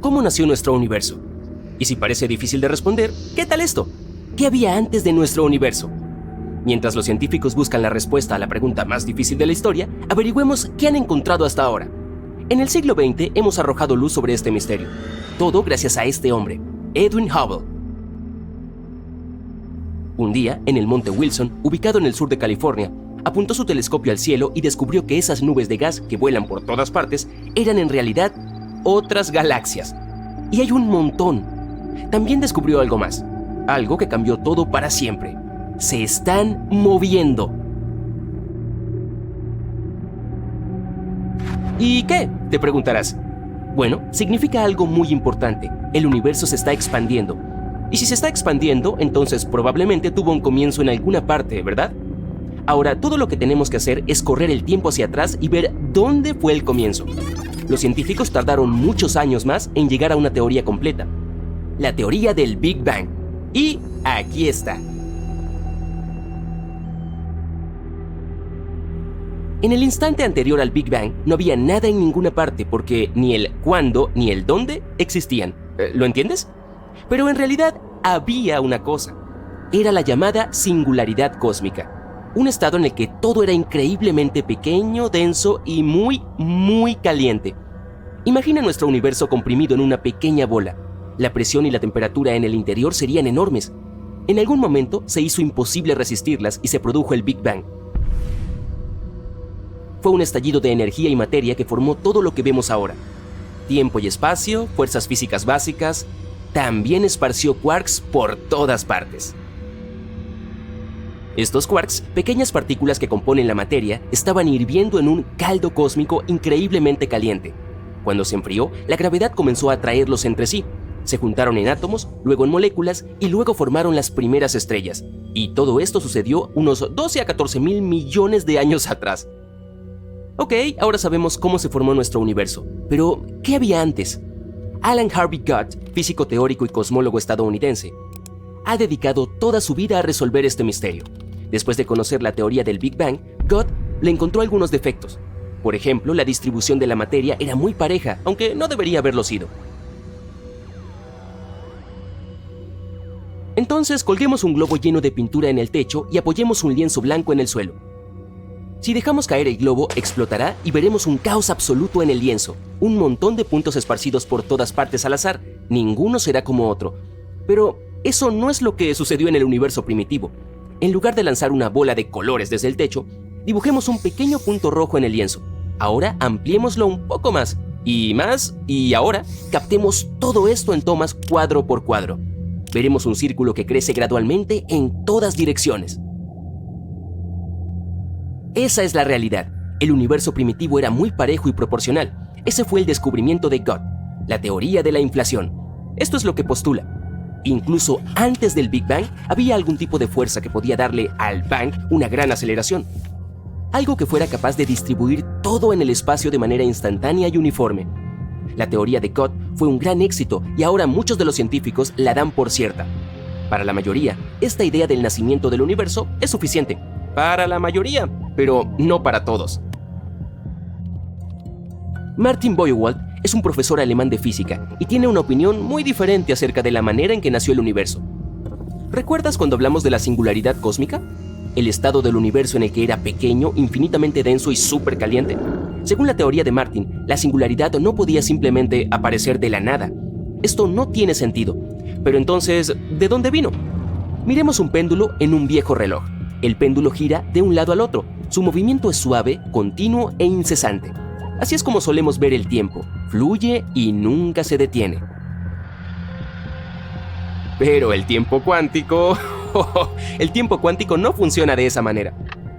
¿cómo nació nuestro universo? Y si parece difícil de responder, ¿qué tal esto? ¿Qué había antes de nuestro universo? Mientras los científicos buscan la respuesta a la pregunta más difícil de la historia, averigüemos qué han encontrado hasta ahora. En el siglo XX hemos arrojado luz sobre este misterio. Todo gracias a este hombre, Edwin Hubble. Un día, en el Monte Wilson, ubicado en el sur de California, apuntó su telescopio al cielo y descubrió que esas nubes de gas que vuelan por todas partes eran en realidad otras galaxias. Y hay un montón. También descubrió algo más, algo que cambió todo para siempre. Se están moviendo. ¿Y qué?, te preguntarás. Bueno, significa algo muy importante. El universo se está expandiendo. Y si se está expandiendo, entonces probablemente tuvo un comienzo en alguna parte, ¿verdad? Ahora, todo lo que tenemos que hacer es correr el tiempo hacia atrás y ver dónde fue el comienzo. Los científicos tardaron muchos años más en llegar a una teoría completa. La teoría del Big Bang. Y aquí está. En el instante anterior al Big Bang no había nada en ninguna parte porque ni el cuándo ni el dónde existían. ¿Lo entiendes? Pero en realidad había una cosa. Era la llamada singularidad cósmica. Un estado en el que todo era increíblemente pequeño, denso y muy caliente. Imagina nuestro universo comprimido en una pequeña bola. La presión y la temperatura en el interior serían enormes. En algún momento se hizo imposible resistirlas y se produjo el Big Bang. Fue un estallido de energía y materia que formó todo lo que vemos ahora. Tiempo y espacio, fuerzas físicas básicas, también esparció quarks por todas partes. Estos quarks, pequeñas partículas que componen la materia, estaban hirviendo en un caldo cósmico increíblemente caliente. Cuando se enfrió, la gravedad comenzó a atraerlos entre sí. Se juntaron en átomos, luego en moléculas y luego formaron las primeras estrellas. Y todo esto sucedió unos 12 a 14 mil millones de años atrás. Ok, ahora sabemos cómo se formó nuestro universo. Pero, ¿qué había antes? Alan Harvey Gott, físico teórico y cosmólogo estadounidense, ha dedicado toda su vida a resolver este misterio. Después de conocer la teoría del Big Bang, Gott le encontró algunos defectos. Por ejemplo, la distribución de la materia era muy pareja, aunque no debería haberlo sido. Entonces, colguemos un globo lleno de pintura en el techo y apoyemos un lienzo blanco en el suelo. Si dejamos caer el globo, explotará y veremos un caos absoluto en el lienzo. Un montón de puntos esparcidos por todas partes al azar. Ninguno será como otro. Pero eso no es lo que sucedió en el universo primitivo. En lugar de lanzar una bola de colores desde el techo, dibujemos un pequeño punto rojo en el lienzo. Ahora ampliémoslo un poco más, y ahora captemos todo esto en tomas cuadro por cuadro. Veremos un círculo que crece gradualmente en todas direcciones. Esa es la realidad. El universo primitivo era muy parejo y proporcional. Ese fue el descubrimiento de Gott, la teoría de la inflación. Esto es lo que postula. Incluso antes del Big Bang había algún tipo de fuerza que podía darle al Bang una gran aceleración. Algo que fuera capaz de distribuir todo en el espacio de manera instantánea y uniforme. La teoría de Gott fue un gran éxito y ahora muchos de los científicos la dan por cierta. Para la mayoría, esta idea del nacimiento del universo es suficiente. Para la mayoría, pero no para todos. Martin Buchwald es un profesor alemán de física y tiene una opinión muy diferente acerca de la manera en que nació el universo. ¿Recuerdas cuando hablamos de la singularidad cósmica? El estado del universo en el que era pequeño, infinitamente denso y súper caliente. Según la teoría de Martin, la singularidad no podía simplemente aparecer de la nada. Esto no tiene sentido. Pero entonces, ¿de dónde vino? Miremos un péndulo en un viejo reloj. El péndulo gira de un lado al otro. Su movimiento es suave, continuo e incesante. Así es como solemos ver el tiempo. Fluye y nunca se detiene. Pero el tiempo cuántico... el tiempo cuántico no funciona de esa manera.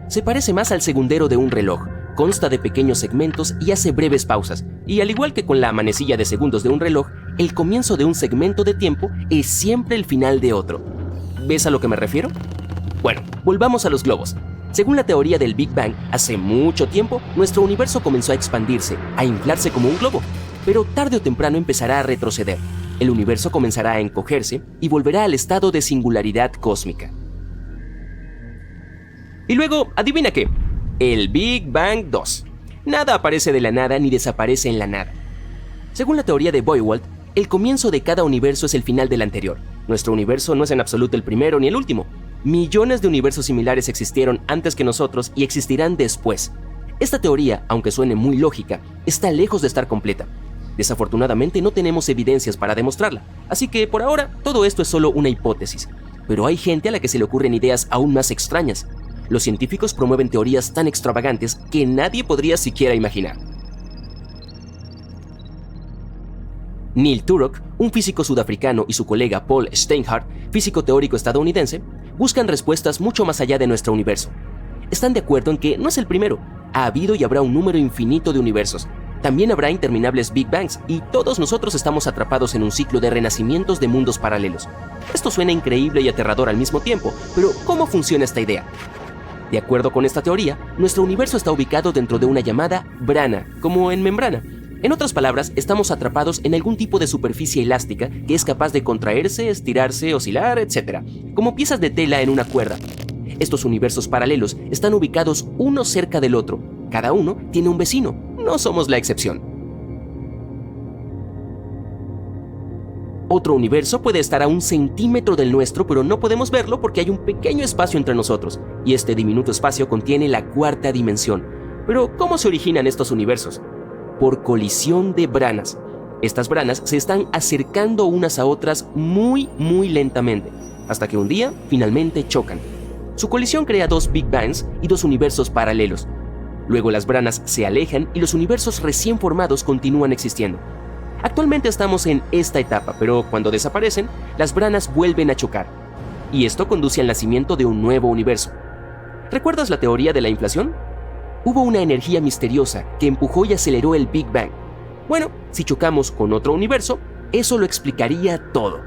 Se parece más al segundero de un reloj. Consta de pequeños segmentos y hace breves pausas. Y al igual que con la manecilla de segundos de un reloj, el comienzo de un segmento de tiempo es siempre el final de otro. ¿Ves a lo que me refiero? Bueno, volvamos a los globos. Según la teoría del Big Bang, hace mucho tiempo, nuestro universo comenzó a expandirse, a inflarse como un globo. Pero tarde o temprano empezará a retroceder. El universo comenzará a encogerse y volverá al estado de singularidad cósmica. Y luego, ¿adivina qué? El Big Bang 2. Nada aparece de la nada ni desaparece en la nada. Según la teoría de Buchwald, El comienzo de cada universo es el final del anterior. Nuestro universo no es en absoluto el primero ni el último. Millones de universos similares existieron antes que nosotros y existirán después. Esta teoría, aunque suene muy lógica, está lejos de estar completa. Desafortunadamente no tenemos evidencias para demostrarla, así que por ahora todo esto es solo una hipótesis. Pero hay gente a la que se le ocurren ideas aún más extrañas. Los científicos promueven teorías tan extravagantes que nadie podría siquiera imaginar. Neil Turok, un físico sudafricano, y su colega Paul Steinhardt, físico teórico estadounidense, buscan respuestas mucho más allá de nuestro universo. Están de acuerdo en que no es el primero. Ha habido y habrá un número infinito de universos. También habrá interminables Big Bangs y todos nosotros estamos atrapados en un ciclo de renacimientos de mundos paralelos. Esto suena increíble y aterrador al mismo tiempo, pero ¿cómo funciona esta idea? De acuerdo con esta teoría, nuestro universo está ubicado dentro de una llamada brana, como en membrana. En otras palabras, estamos atrapados en algún tipo de superficie elástica que es capaz de contraerse, estirarse, oscilar, etc., como piezas de tela en una cuerda. Estos universos paralelos están ubicados uno cerca del otro. Cada uno tiene un vecino. No somos la excepción. Otro universo puede estar a 1 centímetro del nuestro, pero no podemos verlo porque hay un pequeño espacio entre nosotros, y este diminuto espacio contiene la cuarta dimensión. Pero, ¿cómo se originan estos universos? Por colisión de branas. Estas branas se están acercando unas a otras muy lentamente, hasta que un día finalmente chocan. Su colisión crea 2 Big Bangs y 2 universos paralelos. Luego las branas se alejan y los universos recién formados continúan existiendo. Actualmente estamos en esta etapa, pero cuando desaparecen, las branas vuelven a chocar. Y esto conduce al nacimiento de un nuevo universo. ¿Recuerdas la teoría de la inflación? Hubo una energía misteriosa que empujó y aceleró el Big Bang. Bueno, si chocamos con otro universo, eso lo explicaría todo.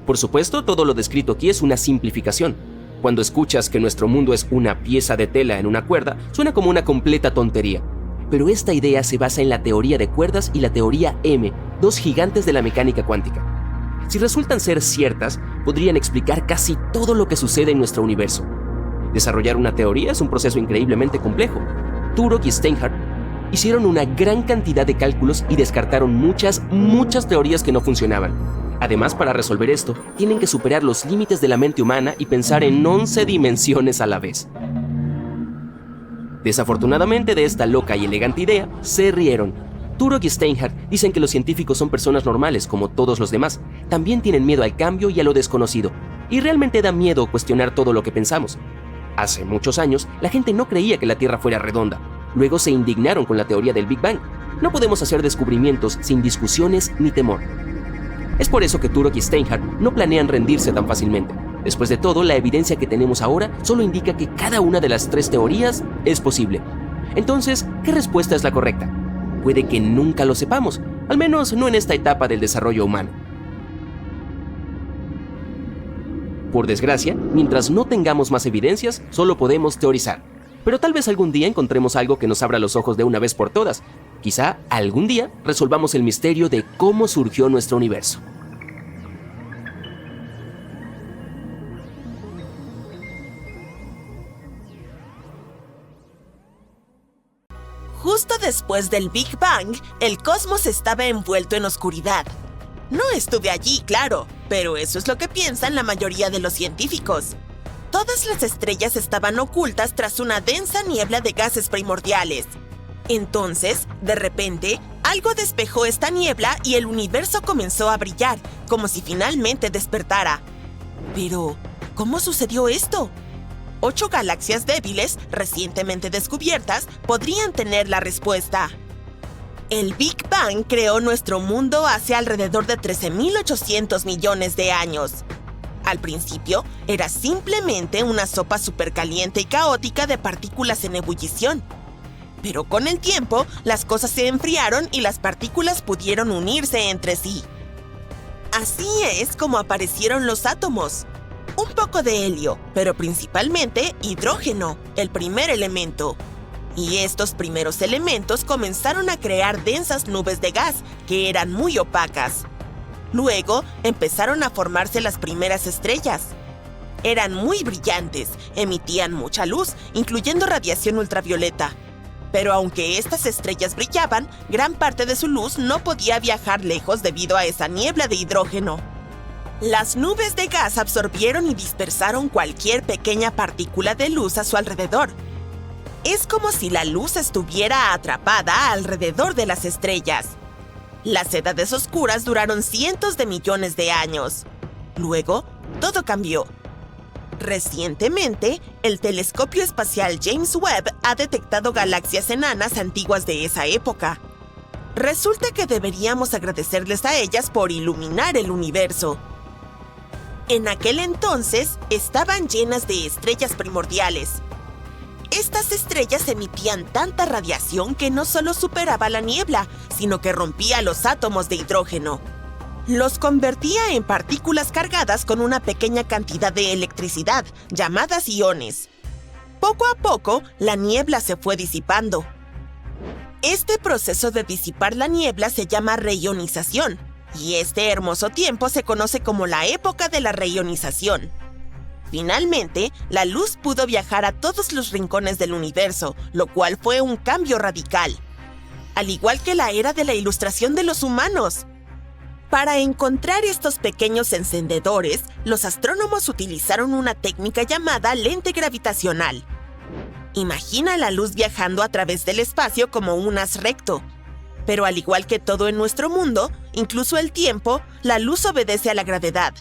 Por supuesto, todo lo descrito aquí es una simplificación. Cuando escuchas que nuestro mundo es una pieza de tela en una cuerda, suena como una completa tontería. Pero esta idea se basa en la teoría de cuerdas y la teoría M, 2 gigantes de la mecánica cuántica. Si resultan ser ciertas, podrían explicar casi todo lo que sucede en nuestro universo. Desarrollar una teoría es un proceso increíblemente complejo. Turok y Steinhardt hicieron una gran cantidad de cálculos y descartaron muchas teorías que no funcionaban. Además, para resolver esto, tienen que superar los límites de la mente humana y pensar en 11 dimensiones a la vez. Desafortunadamente, de esta loca y elegante idea, se rieron. Turok y Steinhardt dicen que los científicos son personas normales como todos los demás. También tienen miedo al cambio y a lo desconocido. Y realmente da miedo cuestionar todo lo que pensamos. Hace muchos años, la gente no creía que la Tierra fuera redonda. Luego se indignaron con la teoría del Big Bang. No podemos hacer descubrimientos sin discusiones ni temor. Es por eso que Turok y Steinhardt no planean rendirse tan fácilmente. Después de todo, la evidencia que tenemos ahora solo indica que cada una de las 3 teorías es posible. Entonces, ¿qué respuesta es la correcta? Puede que nunca lo sepamos, al menos no en esta etapa del desarrollo humano. Por desgracia, mientras no tengamos más evidencias, solo podemos teorizar. Pero tal vez algún día encontremos algo que nos abra los ojos de una vez por todas. Quizá algún día resolvamos el misterio de cómo surgió nuestro universo. Justo después del Big Bang, el cosmos estaba envuelto en oscuridad. No estuve allí, claro, pero eso es lo que piensan la mayoría de los científicos. Todas las estrellas estaban ocultas tras una densa niebla de gases primordiales. Entonces, de repente, algo despejó esta niebla y el universo comenzó a brillar, como si finalmente despertara. Pero, ¿cómo sucedió esto? 8 galaxias débiles, recientemente descubiertas, podrían tener la respuesta. El Big Bang creó nuestro mundo hace alrededor de 13.800 millones de años. Al principio, era simplemente una sopa supercaliente y caótica de partículas en ebullición. Pero con el tiempo, las cosas se enfriaron y las partículas pudieron unirse entre sí. Así es como aparecieron los átomos. Un poco de helio, pero principalmente hidrógeno, el primer elemento. Y estos primeros elementos comenzaron a crear densas nubes de gas que eran muy opacas. Luego empezaron a formarse las primeras estrellas. Eran muy brillantes, emitían mucha luz, incluyendo radiación ultravioleta. Pero aunque estas estrellas brillaban, gran parte de su luz no podía viajar lejos debido a esa niebla de hidrógeno. Las nubes de gas absorbieron y dispersaron cualquier pequeña partícula de luz a su alrededor. Es como si la luz estuviera atrapada alrededor de las estrellas. Las edades oscuras duraron cientos de millones de años. Luego, todo cambió. Recientemente, el telescopio espacial James Webb ha detectado galaxias enanas antiguas de esa época. Resulta que deberíamos agradecerles a ellas por iluminar el universo. En aquel entonces, estaban llenas de estrellas primordiales. Estas estrellas emitían tanta radiación que no solo superaba la niebla, sino que rompía los átomos de hidrógeno. Los convertía en partículas cargadas con una pequeña cantidad de electricidad, llamadas iones. Poco a poco, la niebla se fue disipando. Este proceso de disipar la niebla se llama reionización, y este hermoso tiempo se conoce como la época de la reionización. Finalmente, la luz pudo viajar a todos los rincones del universo, lo cual fue un cambio radical. Al igual que la era de la ilustración de los humanos. Para encontrar estos pequeños encendedores, los astrónomos utilizaron una técnica llamada lente gravitacional. Imagina la luz viajando a través del espacio como un haz recto. Pero al igual que todo en nuestro mundo, incluso el tiempo, la luz obedece a la gravedad.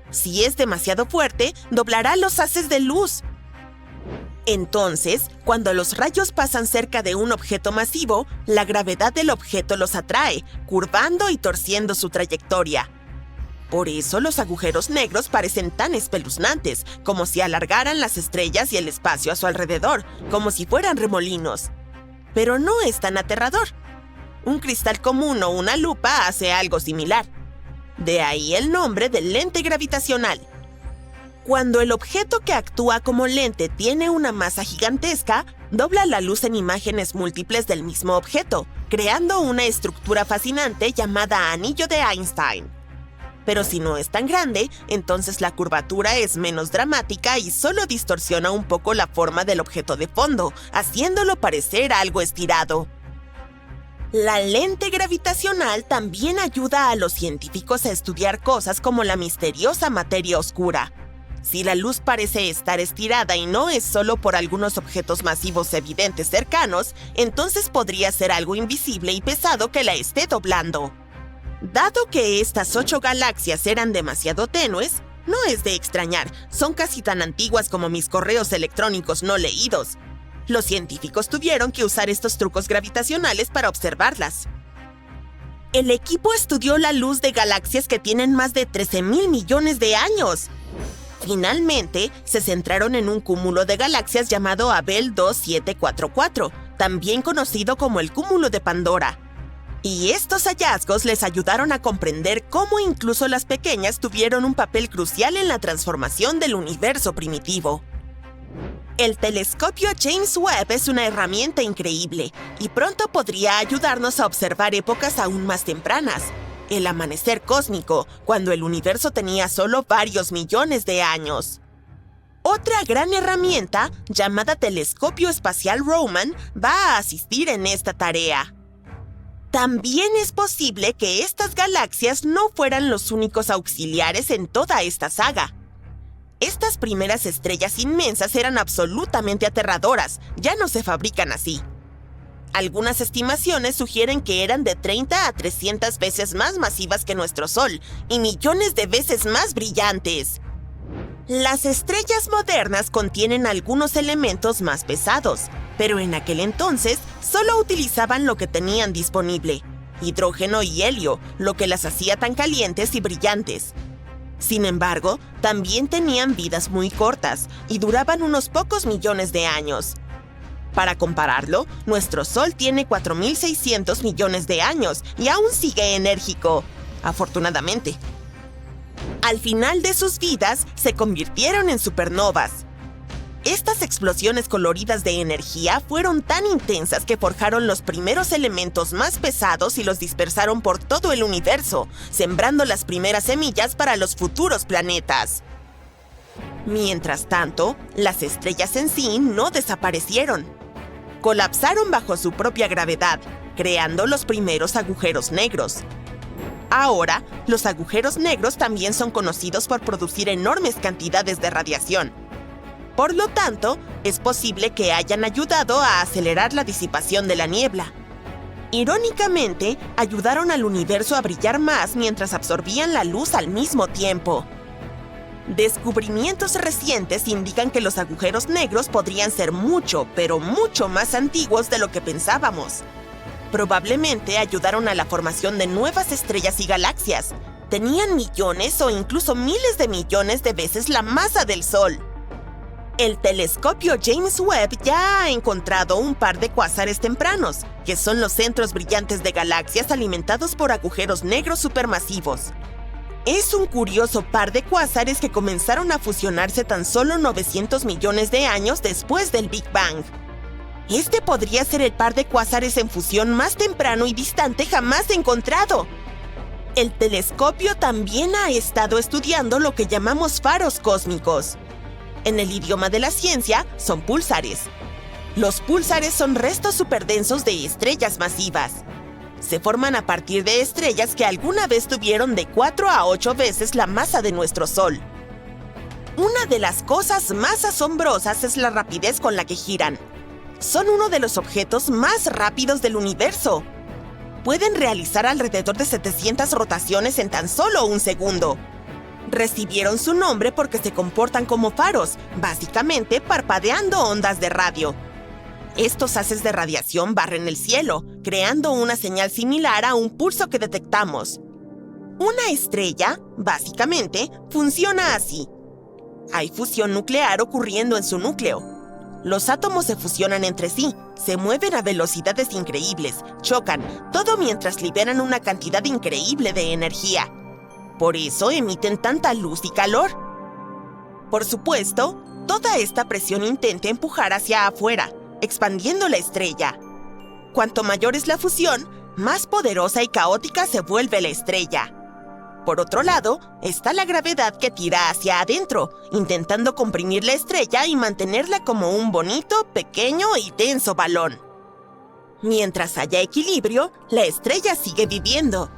Si es demasiado fuerte, doblará los haces de luz. Entonces, cuando los rayos pasan cerca de un objeto masivo, la gravedad del objeto los atrae, curvando y torciendo su trayectoria. Por eso los agujeros negros parecen tan espeluznantes, como si alargaran las estrellas y el espacio a su alrededor, como si fueran remolinos. Pero no es tan aterrador. Un cristal común o una lupa hace algo similar. De ahí el nombre de lente gravitacional. Cuando el objeto que actúa como lente tiene una masa gigantesca, dobla la luz en imágenes múltiples del mismo objeto, creando una estructura fascinante llamada anillo de Einstein. Pero si no es tan grande, entonces la curvatura es menos dramática y solo distorsiona un poco la forma del objeto de fondo, haciéndolo parecer algo estirado. La lente gravitacional también ayuda a los científicos a estudiar cosas como la misteriosa materia oscura. Si la luz parece estar estirada y no es solo por algunos objetos masivos evidentes cercanos, entonces podría ser algo invisible y pesado que la esté doblando. Dado que estas 8 galaxias eran demasiado tenues, no es de extrañar, son casi tan antiguas como mis correos electrónicos no leídos. Los científicos tuvieron que usar estos trucos gravitacionales para observarlas. El equipo estudió la luz de galaxias que tienen más de 13,000 millones de años. Finalmente, se centraron en un cúmulo de galaxias llamado Abell 2744, también conocido como el cúmulo de Pandora. Y estos hallazgos les ayudaron a comprender cómo incluso las pequeñas tuvieron un papel crucial en la transformación del universo primitivo. El telescopio James Webb es una herramienta increíble y pronto podría ayudarnos a observar épocas aún más tempranas. El amanecer cósmico, cuando el universo tenía solo varios millones de años. Otra gran herramienta, llamada Telescopio Espacial Roman, va a asistir en esta tarea. También es posible que estas galaxias no fueran los únicos auxiliares en toda esta saga. Estas primeras estrellas inmensas eran absolutamente aterradoras, ya no se fabrican así. Algunas estimaciones sugieren que eran de 30 a 300 veces más masivas que nuestro Sol y millones de veces más brillantes. Las estrellas modernas contienen algunos elementos más pesados, pero en aquel entonces solo utilizaban lo que tenían disponible, hidrógeno y helio, lo que las hacía tan calientes y brillantes. Sin embargo, también tenían vidas muy cortas y duraban unos pocos millones de años. Para compararlo, nuestro Sol tiene 4.600 millones de años y aún sigue enérgico, afortunadamente. Al final de sus vidas, se convirtieron en supernovas. Estas explosiones coloridas de energía fueron tan intensas que forjaron los primeros elementos más pesados y los dispersaron por todo el universo, sembrando las primeras semillas para los futuros planetas. Mientras tanto, las estrellas en sí no desaparecieron. colapsaron bajo su propia gravedad, creando los primeros agujeros negros. Ahora, los agujeros negros también son conocidos por producir enormes cantidades de radiación. Por lo tanto, es posible que hayan ayudado a acelerar la disipación de la niebla. Irónicamente, ayudaron al universo a brillar más mientras absorbían la luz al mismo tiempo. Descubrimientos recientes indican que los agujeros negros podrían ser mucho, pero mucho más antiguos de lo que pensábamos. Probablemente ayudaron a la formación de nuevas estrellas y galaxias. Tenían millones o incluso miles de millones de veces la masa del Sol. El telescopio James Webb ya ha encontrado un par de cuásares tempranos, que son los centros brillantes de galaxias alimentados por agujeros negros supermasivos. Es un curioso par de cuásares que comenzaron a fusionarse tan solo 900 millones de años después del Big Bang. Este podría ser el par de cuásares en fusión más temprano y distante jamás encontrado. El telescopio también ha estado estudiando lo que llamamos faros cósmicos. En el idioma de la ciencia, son púlsares. Los púlsares son restos superdensos de estrellas masivas. Se forman a partir de estrellas que alguna vez tuvieron de 4 a 8 veces la masa de nuestro Sol. Una de las cosas más asombrosas es la rapidez con la que giran. Son uno de los objetos más rápidos del universo. Pueden realizar alrededor de 700 rotaciones en tan solo un segundo. Recibieron su nombre porque se comportan como faros, básicamente parpadeando ondas de radio. Estos haces de radiación barren el cielo, creando una señal similar a un pulso que detectamos. Una estrella, básicamente, funciona así. Hay fusión nuclear ocurriendo en su núcleo. Los átomos se fusionan entre sí, se mueven a velocidades increíbles, chocan, todo mientras liberan una cantidad increíble de energía. Por eso emiten tanta luz y calor. Por supuesto, toda esta presión intenta empujar hacia afuera, expandiendo la estrella. Cuanto mayor es la fusión, más poderosa y caótica se vuelve la estrella. Por otro lado, está la gravedad que tira hacia adentro, intentando comprimir la estrella y mantenerla como un bonito, pequeño y denso balón. Mientras haya equilibrio, la estrella sigue viviendo.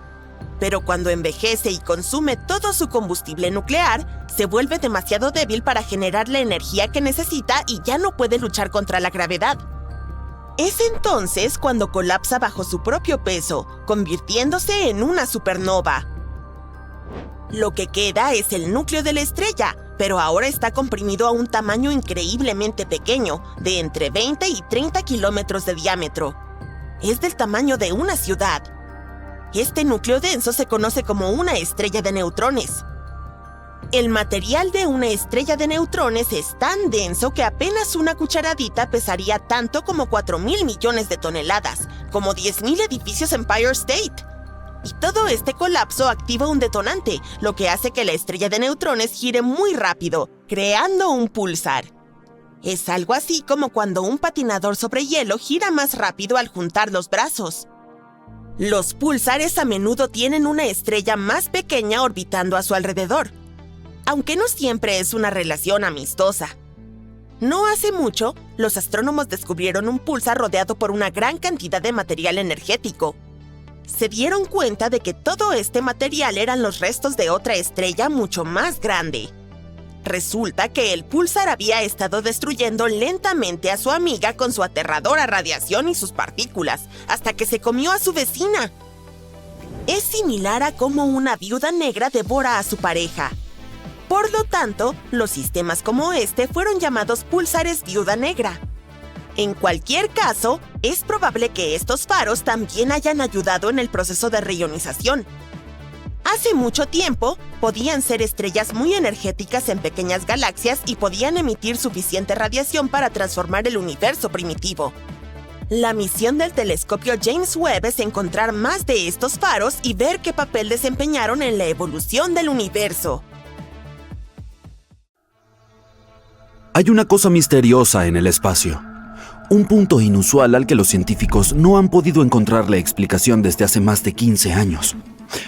Pero cuando envejece y consume todo su combustible nuclear, se vuelve demasiado débil para generar la energía que necesita y ya no puede luchar contra la gravedad. Es entonces cuando colapsa bajo su propio peso, convirtiéndose en una supernova. Lo que queda es el núcleo de la estrella, pero ahora está comprimido a un tamaño increíblemente pequeño, de entre 20 y 30 kilómetros de diámetro. Es del tamaño de una ciudad. Este núcleo denso se conoce como una estrella de neutrones. El material de una estrella de neutrones es tan denso que apenas una cucharadita pesaría tanto como 4.000 millones de toneladas, como 10.000 edificios Empire State. Y todo este colapso activa un detonante, lo que hace que la estrella de neutrones gire muy rápido, creando un púlsar. Es algo así como cuando un patinador sobre hielo gira más rápido al juntar los brazos. Los púlsares a menudo tienen una estrella más pequeña orbitando a su alrededor, aunque no siempre es una relación amistosa. No hace mucho, los astrónomos descubrieron un púlsar rodeado por una gran cantidad de material energético. Se dieron cuenta de que todo este material eran los restos de otra estrella mucho más grande. Resulta que el púlsar había estado destruyendo lentamente a su amiga con su aterradora radiación y sus partículas, hasta que se comió a su vecina. Es similar a cómo una viuda negra devora a su pareja. Por lo tanto, los sistemas como este fueron llamados púlsares viuda negra. En cualquier caso, es probable que estos faros también hayan ayudado en el proceso de reionización. Hace mucho tiempo, podían ser estrellas muy energéticas en pequeñas galaxias y podían emitir suficiente radiación para transformar el universo primitivo. La misión del telescopio James Webb es encontrar más de estos faros y ver qué papel desempeñaron en la evolución del universo. Hay una cosa misteriosa en el espacio. Un punto inusual al que los científicos no han podido encontrarle explicación desde hace más de 15 años.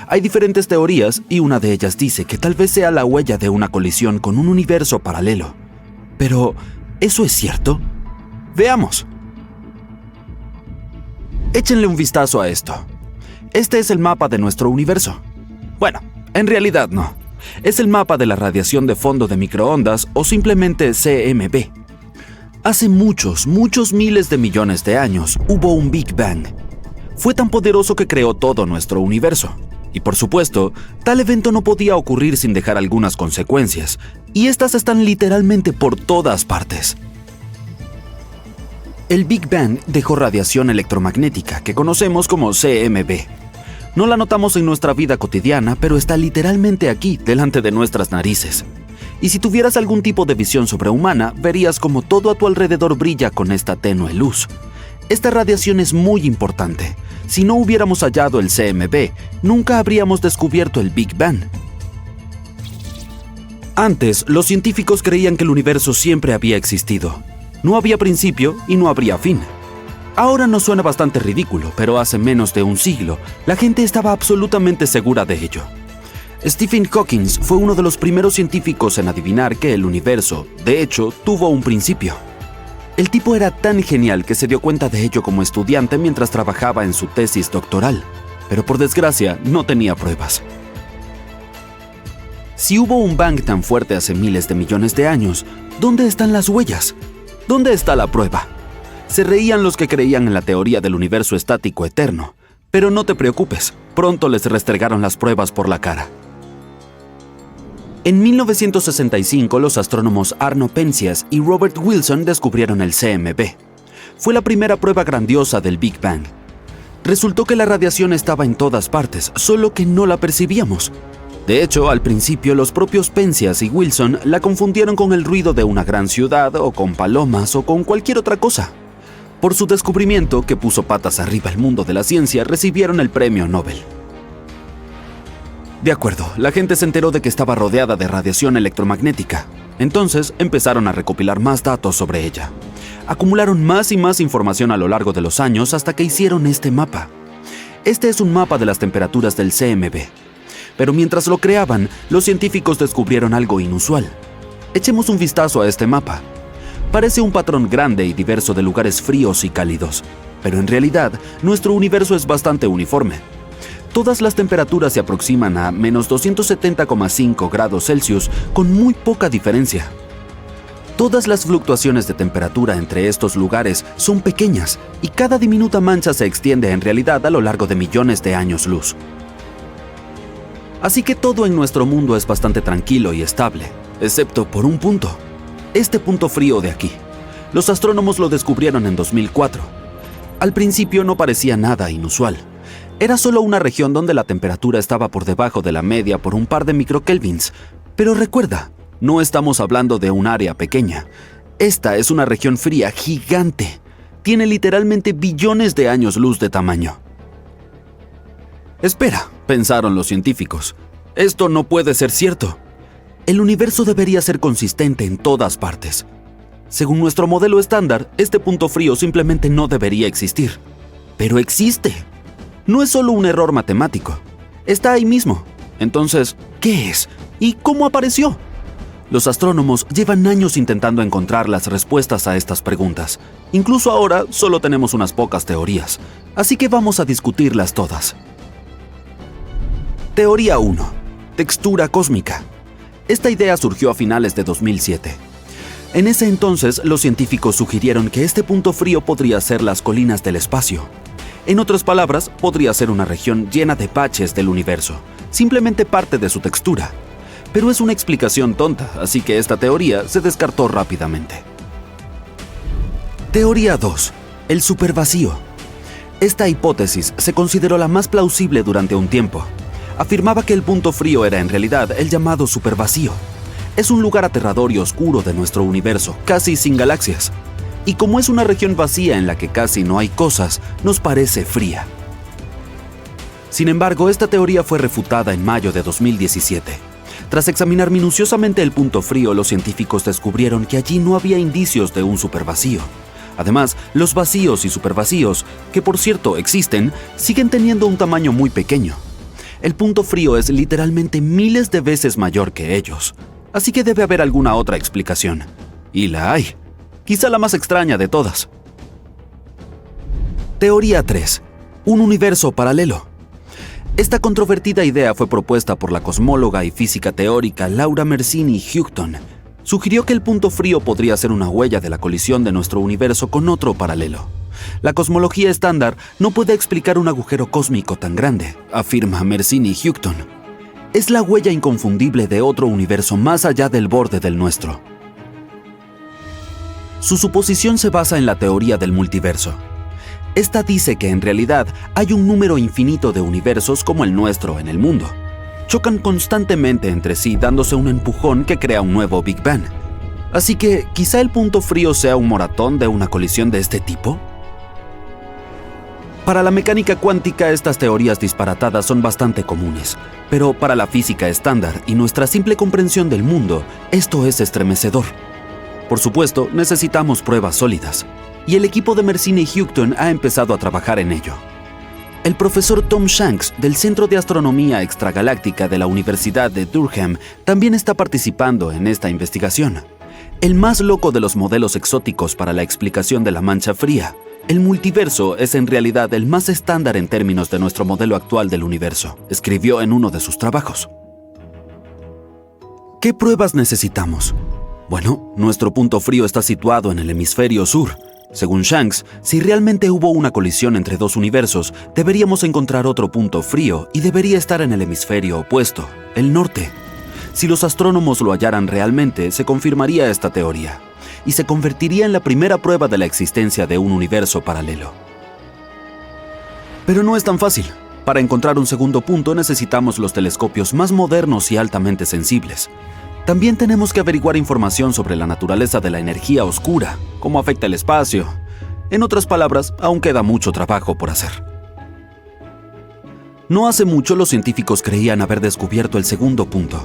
Hay diferentes teorías y una de ellas dice que tal vez sea la huella de una colisión con un universo paralelo. Pero, ¿eso es cierto? Veamos. Échenle un vistazo a esto. Este es el mapa de nuestro universo. Bueno, en realidad no. Es el mapa de la radiación de fondo de microondas o simplemente CMB. Hace muchos miles de millones de años hubo un Big Bang. Fue tan poderoso que creó todo nuestro universo. Y por supuesto, tal evento no podía ocurrir sin dejar algunas consecuencias, y estas están literalmente por todas partes. El Big Bang dejó radiación electromagnética, que conocemos como CMB. No la notamos en nuestra vida cotidiana, pero está literalmente aquí, delante de nuestras narices. Y si tuvieras algún tipo de visión sobrehumana, verías como todo a tu alrededor brilla con esta tenue luz. Esta radiación es muy importante. Si no hubiéramos hallado el CMB, nunca habríamos descubierto el Big Bang. Antes, los científicos creían que el universo siempre había existido. No había principio y no habría fin. Ahora nos suena bastante ridículo, pero hace menos de un siglo, la gente estaba absolutamente segura de ello. Stephen Hawking fue uno de los primeros científicos en adivinar que el universo, de hecho, tuvo un principio. El tipo era tan genial que se dio cuenta de ello como estudiante mientras trabajaba en su tesis doctoral, pero por desgracia no tenía pruebas. Si hubo un bang tan fuerte hace miles de millones de años, ¿dónde están las huellas? ¿Dónde está la prueba? Se reían los que creían en la teoría del universo estático eterno, pero no te preocupes, pronto les restregaron las pruebas por la cara. En 1965, los astrónomos Arno Penzias y Robert Wilson descubrieron el CMB. Fue la primera prueba grandiosa del Big Bang. Resultó que la radiación estaba en todas partes, solo que no la percibíamos. De hecho, al principio los propios Penzias y Wilson la confundieron con el ruido de una gran ciudad o con palomas o con cualquier otra cosa. Por su descubrimiento, que puso patas arriba el mundo de la ciencia, recibieron el premio Nobel. De acuerdo, la gente se enteró de que estaba rodeada de radiación electromagnética. Entonces empezaron a recopilar más datos sobre ella. Acumularon más y más información a lo largo de los años hasta que hicieron este mapa. Este es un mapa de las temperaturas del CMB. Pero mientras lo creaban, los científicos descubrieron algo inusual. Echemos un vistazo a este mapa. Parece un patrón grande y diverso de lugares fríos y cálidos, pero en realidad, nuestro universo es bastante uniforme. Todas las temperaturas se aproximan a menos 270,5 grados Celsius con muy poca diferencia. Todas las fluctuaciones de temperatura entre estos lugares son pequeñas y cada diminuta mancha se extiende en realidad a lo largo de millones de años luz. Así que todo en nuestro mundo es bastante tranquilo y estable, excepto por un punto. Este punto frío de aquí. Los astrónomos lo descubrieron en 2004. Al principio no parecía nada inusual. Era solo una región donde la temperatura estaba por debajo de la media por un par de microkelvins. Pero recuerda, no estamos hablando de un área pequeña. Esta es una región fría gigante. Tiene literalmente billones de años luz de tamaño. Espera, pensaron los científicos. Esto no puede ser cierto. El universo debería ser consistente en todas partes. Según nuestro modelo estándar, este punto frío simplemente no debería existir. Pero existe. No es solo un error matemático. Está ahí mismo. Entonces, ¿qué es? ¿Y cómo apareció? Los astrónomos llevan años intentando encontrar las respuestas a estas preguntas. Incluso ahora solo tenemos unas pocas teorías. Así que vamos a discutirlas todas. Teoría 1. Textura cósmica. Esta idea surgió a finales de 2007. En ese entonces, los científicos sugirieron que este punto frío podría ser las colinas del espacio. En otras palabras, podría ser una región llena de baches del universo, simplemente parte de su textura. Pero es una explicación tonta, así que esta teoría se descartó rápidamente. Teoría 2. El supervacío. Esta hipótesis se consideró la más plausible durante un tiempo. Afirmaba que el punto frío era en realidad el llamado supervacío. Es un lugar aterrador y oscuro de nuestro universo, casi sin galaxias. Y como es una región vacía en la que casi no hay cosas, nos parece fría. Sin embargo, esta teoría fue refutada en mayo de 2017. Tras examinar minuciosamente el punto frío, los científicos descubrieron que allí no había indicios de un supervacío. Además, los vacíos y supervacíos, que por cierto existen, siguen teniendo un tamaño muy pequeño. El punto frío es literalmente miles de veces mayor que ellos, así que debe haber alguna otra explicación. Y la hay, quizá la más extraña de todas. Teoría 3. un universo paralelo. Esta controvertida idea fue propuesta por la cosmóloga y física teórica Laura Mersini Houghton. Sugirió que el punto frío podría ser una huella de la colisión de nuestro universo con otro paralelo. La cosmología estándar no puede explicar un agujero cósmico tan grande, afirma Mersini Houghton. Es la huella inconfundible de otro universo más allá del borde del nuestro. Su suposición se basa en la teoría del multiverso. Esta dice que en realidad hay un número infinito de universos como el nuestro en el mundo. Chocan constantemente entre sí dándose un empujón que crea un nuevo Big Bang. Así que quizá el punto frío sea un moratón de una colisión de este tipo. Para la mecánica cuántica, estas teorías disparatadas son bastante comunes, pero para la física estándar y nuestra simple comprensión del mundo, esto es estremecedor. Por supuesto, necesitamos pruebas sólidas, y el equipo de Mersini Houghton ha empezado a trabajar en ello. El profesor Tom Shanks, del Centro de Astronomía Extragaláctica de la Universidad de Durham, también está participando en esta investigación. El más loco de los modelos exóticos para la explicación de la mancha fría, el multiverso es en realidad el más estándar en términos de nuestro modelo actual del universo, escribió en uno de sus trabajos. ¿Qué pruebas necesitamos? Bueno, nuestro punto frío está situado en el hemisferio sur. Según Shanks, si realmente hubo una colisión entre dos universos, deberíamos encontrar otro punto frío y debería estar en el hemisferio opuesto, el norte. Si los astrónomos lo hallaran realmente, se confirmaría esta teoría y se convertiría en la primera prueba de la existencia de un universo paralelo. Pero no es tan fácil. Para encontrar un segundo punto necesitamos los telescopios más modernos y altamente sensibles. También tenemos que averiguar información sobre la naturaleza de la energía oscura, cómo afecta el espacio. En otras palabras, aún queda mucho trabajo por hacer. No hace mucho los científicos creían haber descubierto el segundo punto.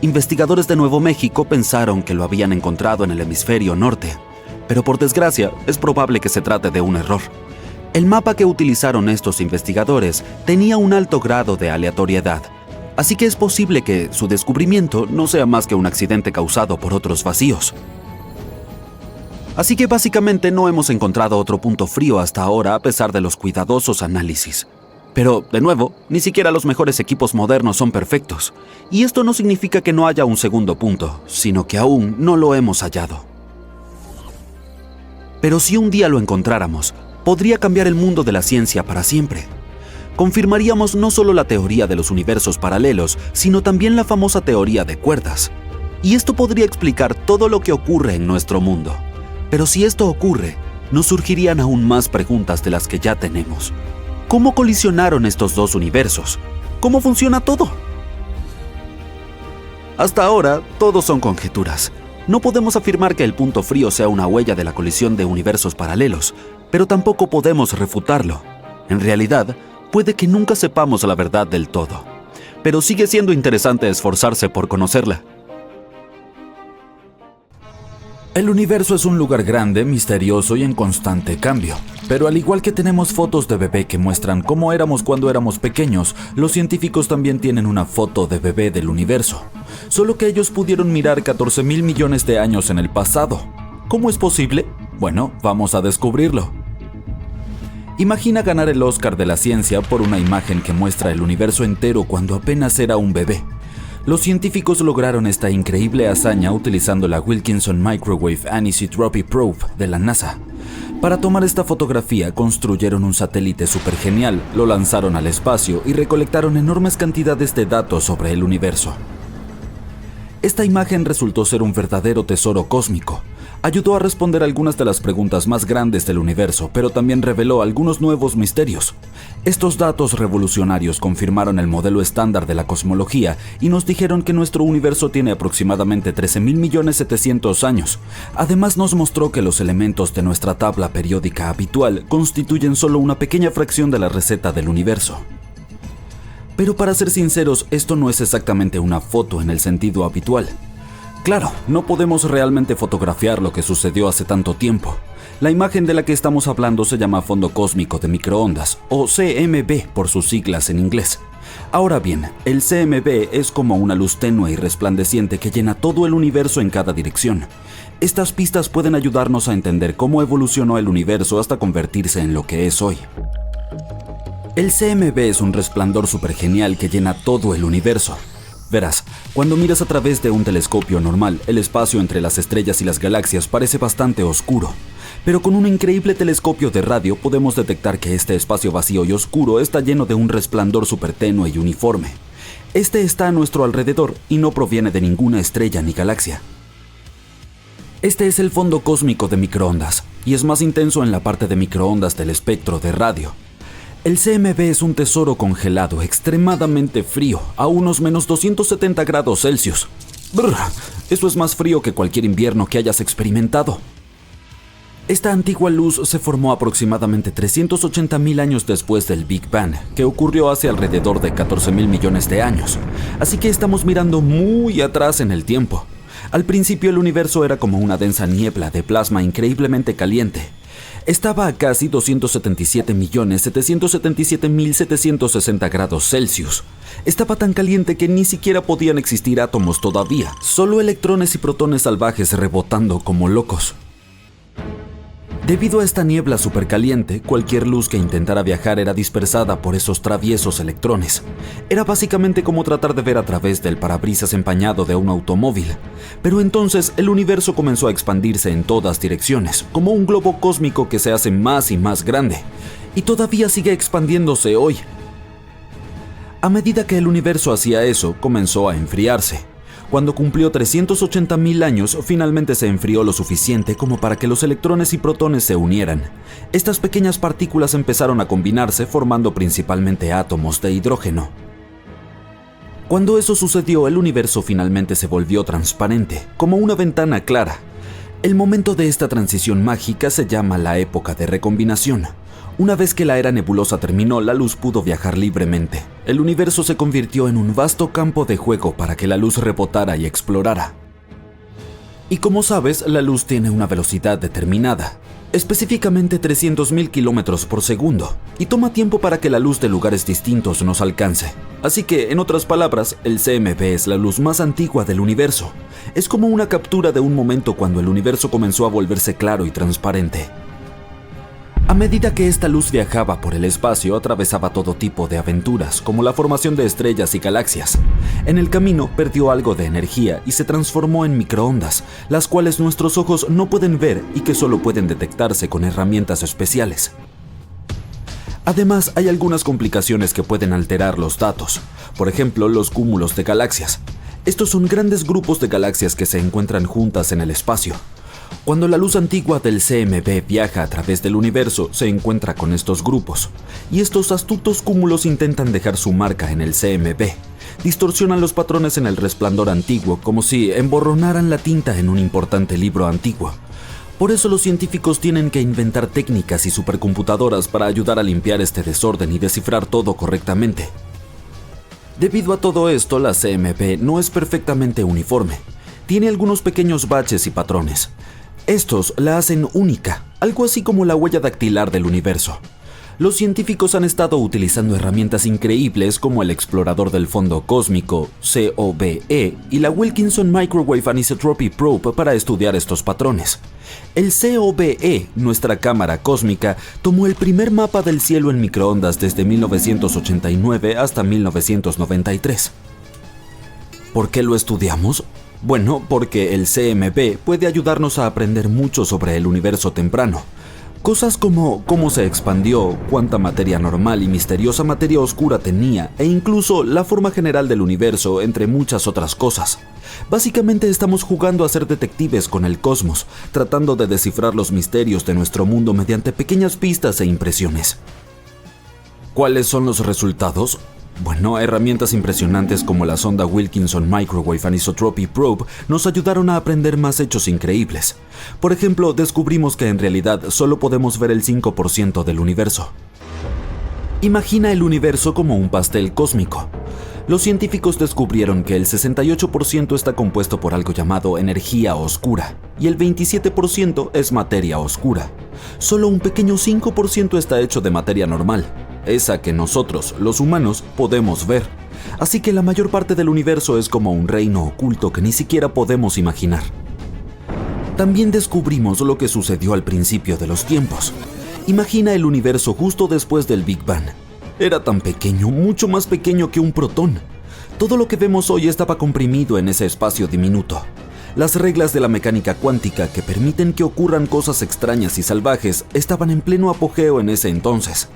Investigadores de Nuevo México pensaron que lo habían encontrado en el hemisferio norte, pero por desgracia es probable que se trate de un error. El mapa que utilizaron estos investigadores tenía un alto grado de aleatoriedad, así que es posible que su descubrimiento no sea más que un accidente causado por otros vacíos. Así que básicamente no hemos encontrado otro punto frío hasta ahora a pesar de los cuidadosos análisis. Pero, de nuevo, ni siquiera los mejores equipos modernos son perfectos. Y esto no significa que no haya un segundo punto, sino que aún no lo hemos hallado. Pero si un día lo encontráramos, podría cambiar el mundo de la ciencia para siempre. Confirmaríamos no solo la teoría de los universos paralelos, sino también la famosa teoría de cuerdas. Y esto podría explicar todo lo que ocurre en nuestro mundo. Pero si esto ocurre, nos surgirían aún más preguntas de las que ya tenemos. ¿Cómo colisionaron estos dos universos? ¿Cómo funciona todo? Hasta ahora, todo son conjeturas. No podemos afirmar que el punto frío sea una huella de la colisión de universos paralelos, pero tampoco podemos refutarlo. En realidad, puede que nunca sepamos la verdad del todo, pero sigue siendo interesante esforzarse por conocerla. El universo es un lugar grande, misterioso y en constante cambio. Pero al igual que tenemos fotos de bebé que muestran cómo éramos cuando éramos pequeños, los científicos también tienen una foto de bebé del universo. Solo que ellos pudieron mirar 14.000 millones de años en el pasado. ¿Cómo es posible? Bueno, vamos a descubrirlo. Imagina ganar el Oscar de la ciencia por una imagen que muestra el universo entero cuando apenas era un bebé. Los científicos lograron esta increíble hazaña utilizando la Wilkinson Microwave Anisotropy Probe de la NASA. Para tomar esta fotografía construyeron un satélite súper genial, lo lanzaron al espacio y recolectaron enormes cantidades de datos sobre el universo. Esta imagen resultó ser un verdadero tesoro cósmico. Ayudó a responder algunas de las preguntas más grandes del universo, pero también reveló algunos nuevos misterios. Estos datos revolucionarios confirmaron el modelo estándar de la cosmología y nos dijeron que nuestro universo tiene aproximadamente 13.700.000 años. Además nos mostró que los elementos de nuestra tabla periódica habitual constituyen solo una pequeña fracción de la receta del universo. Pero para ser sinceros, esto no es exactamente una foto en el sentido habitual. Claro, no podemos realmente fotografiar lo que sucedió hace tanto tiempo. La imagen de la que estamos hablando se llama fondo cósmico de microondas, o CMB por sus siglas en inglés. Ahora bien, el CMB es como una luz tenue y resplandeciente que llena todo el universo en cada dirección. Estas pistas pueden ayudarnos a entender cómo evolucionó el universo hasta convertirse en lo que es hoy. El CMB es un resplandor supergenial que llena todo el universo. Verás, cuando miras a través de un telescopio normal, el espacio entre las estrellas y las galaxias parece bastante oscuro. Pero con un increíble telescopio de radio podemos detectar que este espacio vacío y oscuro está lleno de un resplandor supertenue y uniforme. Este está a nuestro alrededor y no proviene de ninguna estrella ni galaxia. Este es el fondo cósmico de microondas, y es más intenso en la parte de microondas del espectro de radio. El CMB es un tesoro congelado extremadamente frío, a unos menos 270 grados Celsius. Brr, eso es más frío que cualquier invierno que hayas experimentado. Esta antigua luz se formó aproximadamente 380.000 años después del Big Bang, que ocurrió hace alrededor de 14.000 millones de años, así que estamos mirando muy atrás en el tiempo. Al principio el universo era como una densa niebla de plasma increíblemente caliente. Estaba a casi 277.777.760 grados Celsius. Estaba tan caliente que ni siquiera podían existir átomos todavía, solo electrones y protones salvajes rebotando como locos. Debido a esta niebla supercaliente, cualquier luz que intentara viajar era dispersada por esos traviesos electrones. Era básicamente como tratar de ver a través del parabrisas empañado de un automóvil. Pero entonces el universo comenzó a expandirse en todas direcciones, como un globo cósmico que se hace más y más grande. Y todavía sigue expandiéndose hoy. A medida que el universo hacía eso, comenzó a enfriarse. Cuando cumplió 380.000 años, finalmente se enfrió lo suficiente como para que los electrones y protones se unieran. Estas pequeñas partículas empezaron a combinarse formando principalmente átomos de hidrógeno. Cuando eso sucedió, el universo finalmente se volvió transparente, como una ventana clara. El momento de esta transición mágica se llama la época de recombinación. Una vez que la era nebulosa terminó, la luz pudo viajar libremente. El universo se convirtió en un vasto campo de juego para que la luz rebotara y explorara. Y como sabes, la luz tiene una velocidad determinada, específicamente 300.000 kilómetros por segundo, y toma tiempo para que la luz de lugares distintos nos alcance. Así que, en otras palabras, el CMB es la luz más antigua del universo. Es como una captura de un momento cuando el universo comenzó a volverse claro y transparente. A medida que esta luz viajaba por el espacio, atravesaba todo tipo de aventuras, como la formación de estrellas y galaxias. En el camino perdió algo de energía y se transformó en microondas, las cuales nuestros ojos no pueden ver y que solo pueden detectarse con herramientas especiales. Además, hay algunas complicaciones que pueden alterar los datos, por ejemplo, los cúmulos de galaxias. Estos son grandes grupos de galaxias que se encuentran juntas en el espacio. Cuando la luz antigua del CMB viaja a través del universo, se encuentra con estos grupos, y estos astutos cúmulos intentan dejar su marca en el CMB. Distorsionan los patrones en el resplandor antiguo, como si emborronaran la tinta en un importante libro antiguo. Por eso los científicos tienen que inventar técnicas y supercomputadoras para ayudar a limpiar este desorden y descifrar todo correctamente. Debido a todo esto, la CMB no es perfectamente uniforme. Tiene algunos pequeños baches y patrones. Estos la hacen única, algo así como la huella dactilar del universo. Los científicos han estado utilizando herramientas increíbles como el explorador del fondo cósmico, COBE, y la Wilkinson Microwave Anisotropy Probe para estudiar estos patrones. El COBE, nuestra cámara cósmica, tomó el primer mapa del cielo en microondas desde 1989 hasta 1993. ¿Por qué lo estudiamos? Bueno, porque el CMB puede ayudarnos a aprender mucho sobre el universo temprano. Cosas como cómo se expandió, cuánta materia normal y misteriosa materia oscura tenía, e incluso la forma general del universo, entre muchas otras cosas. Básicamente estamos jugando a ser detectives con el cosmos, tratando de descifrar los misterios de nuestro mundo mediante pequeñas pistas e impresiones. ¿Cuáles son los resultados? Bueno, herramientas impresionantes como la sonda Wilkinson Microwave Anisotropy Probe nos ayudaron a aprender más hechos increíbles. Por ejemplo, descubrimos que en realidad solo podemos ver el 5% del universo. Imagina el universo como un pastel cósmico. Los científicos descubrieron que el 68% está compuesto por algo llamado energía oscura y el 27% es materia oscura. Solo un pequeño 5% está hecho de materia normal, esa que nosotros, los humanos, podemos ver. Así que la mayor parte del universo es como un reino oculto que ni siquiera podemos imaginar. También descubrimos lo que sucedió al principio de los tiempos. Imagina el universo justo después del Big Bang. Era tan pequeño, mucho más pequeño que un protón. Todo lo que vemos hoy estaba comprimido en ese espacio diminuto. Las reglas de la mecánica cuántica que permiten que ocurran cosas extrañas y salvajes estaban en pleno apogeo en ese entonces.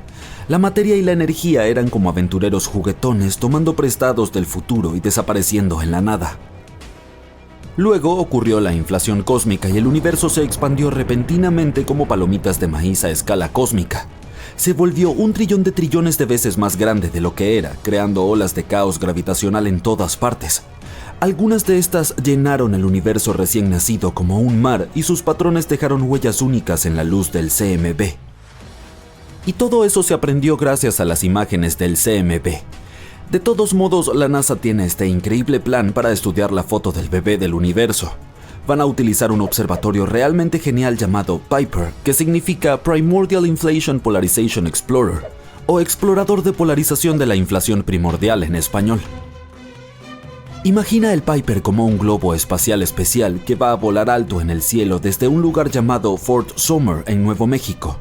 La materia y la energía eran como aventureros juguetones tomando prestados del futuro y desapareciendo en la nada. Luego ocurrió la inflación cósmica y el universo se expandió repentinamente como palomitas de maíz a escala cósmica. Se volvió 1 trillón de trillones de veces más grande de lo que era, creando olas de caos gravitacional en todas partes. Algunas de estas llenaron el universo recién nacido como un mar y sus patrones dejaron huellas únicas en la luz del CMB. Y todo eso se aprendió gracias a las imágenes del CMB. De todos modos, la NASA tiene este increíble plan para estudiar la foto del bebé del universo. Van a utilizar un observatorio realmente genial llamado Piper, que significa Primordial Inflation Polarization Explorer, o explorador de polarización de la inflación primordial en español. Imagina el Piper como un globo espacial especial que va a volar alto en el cielo desde un lugar llamado Fort Sumner en Nuevo México.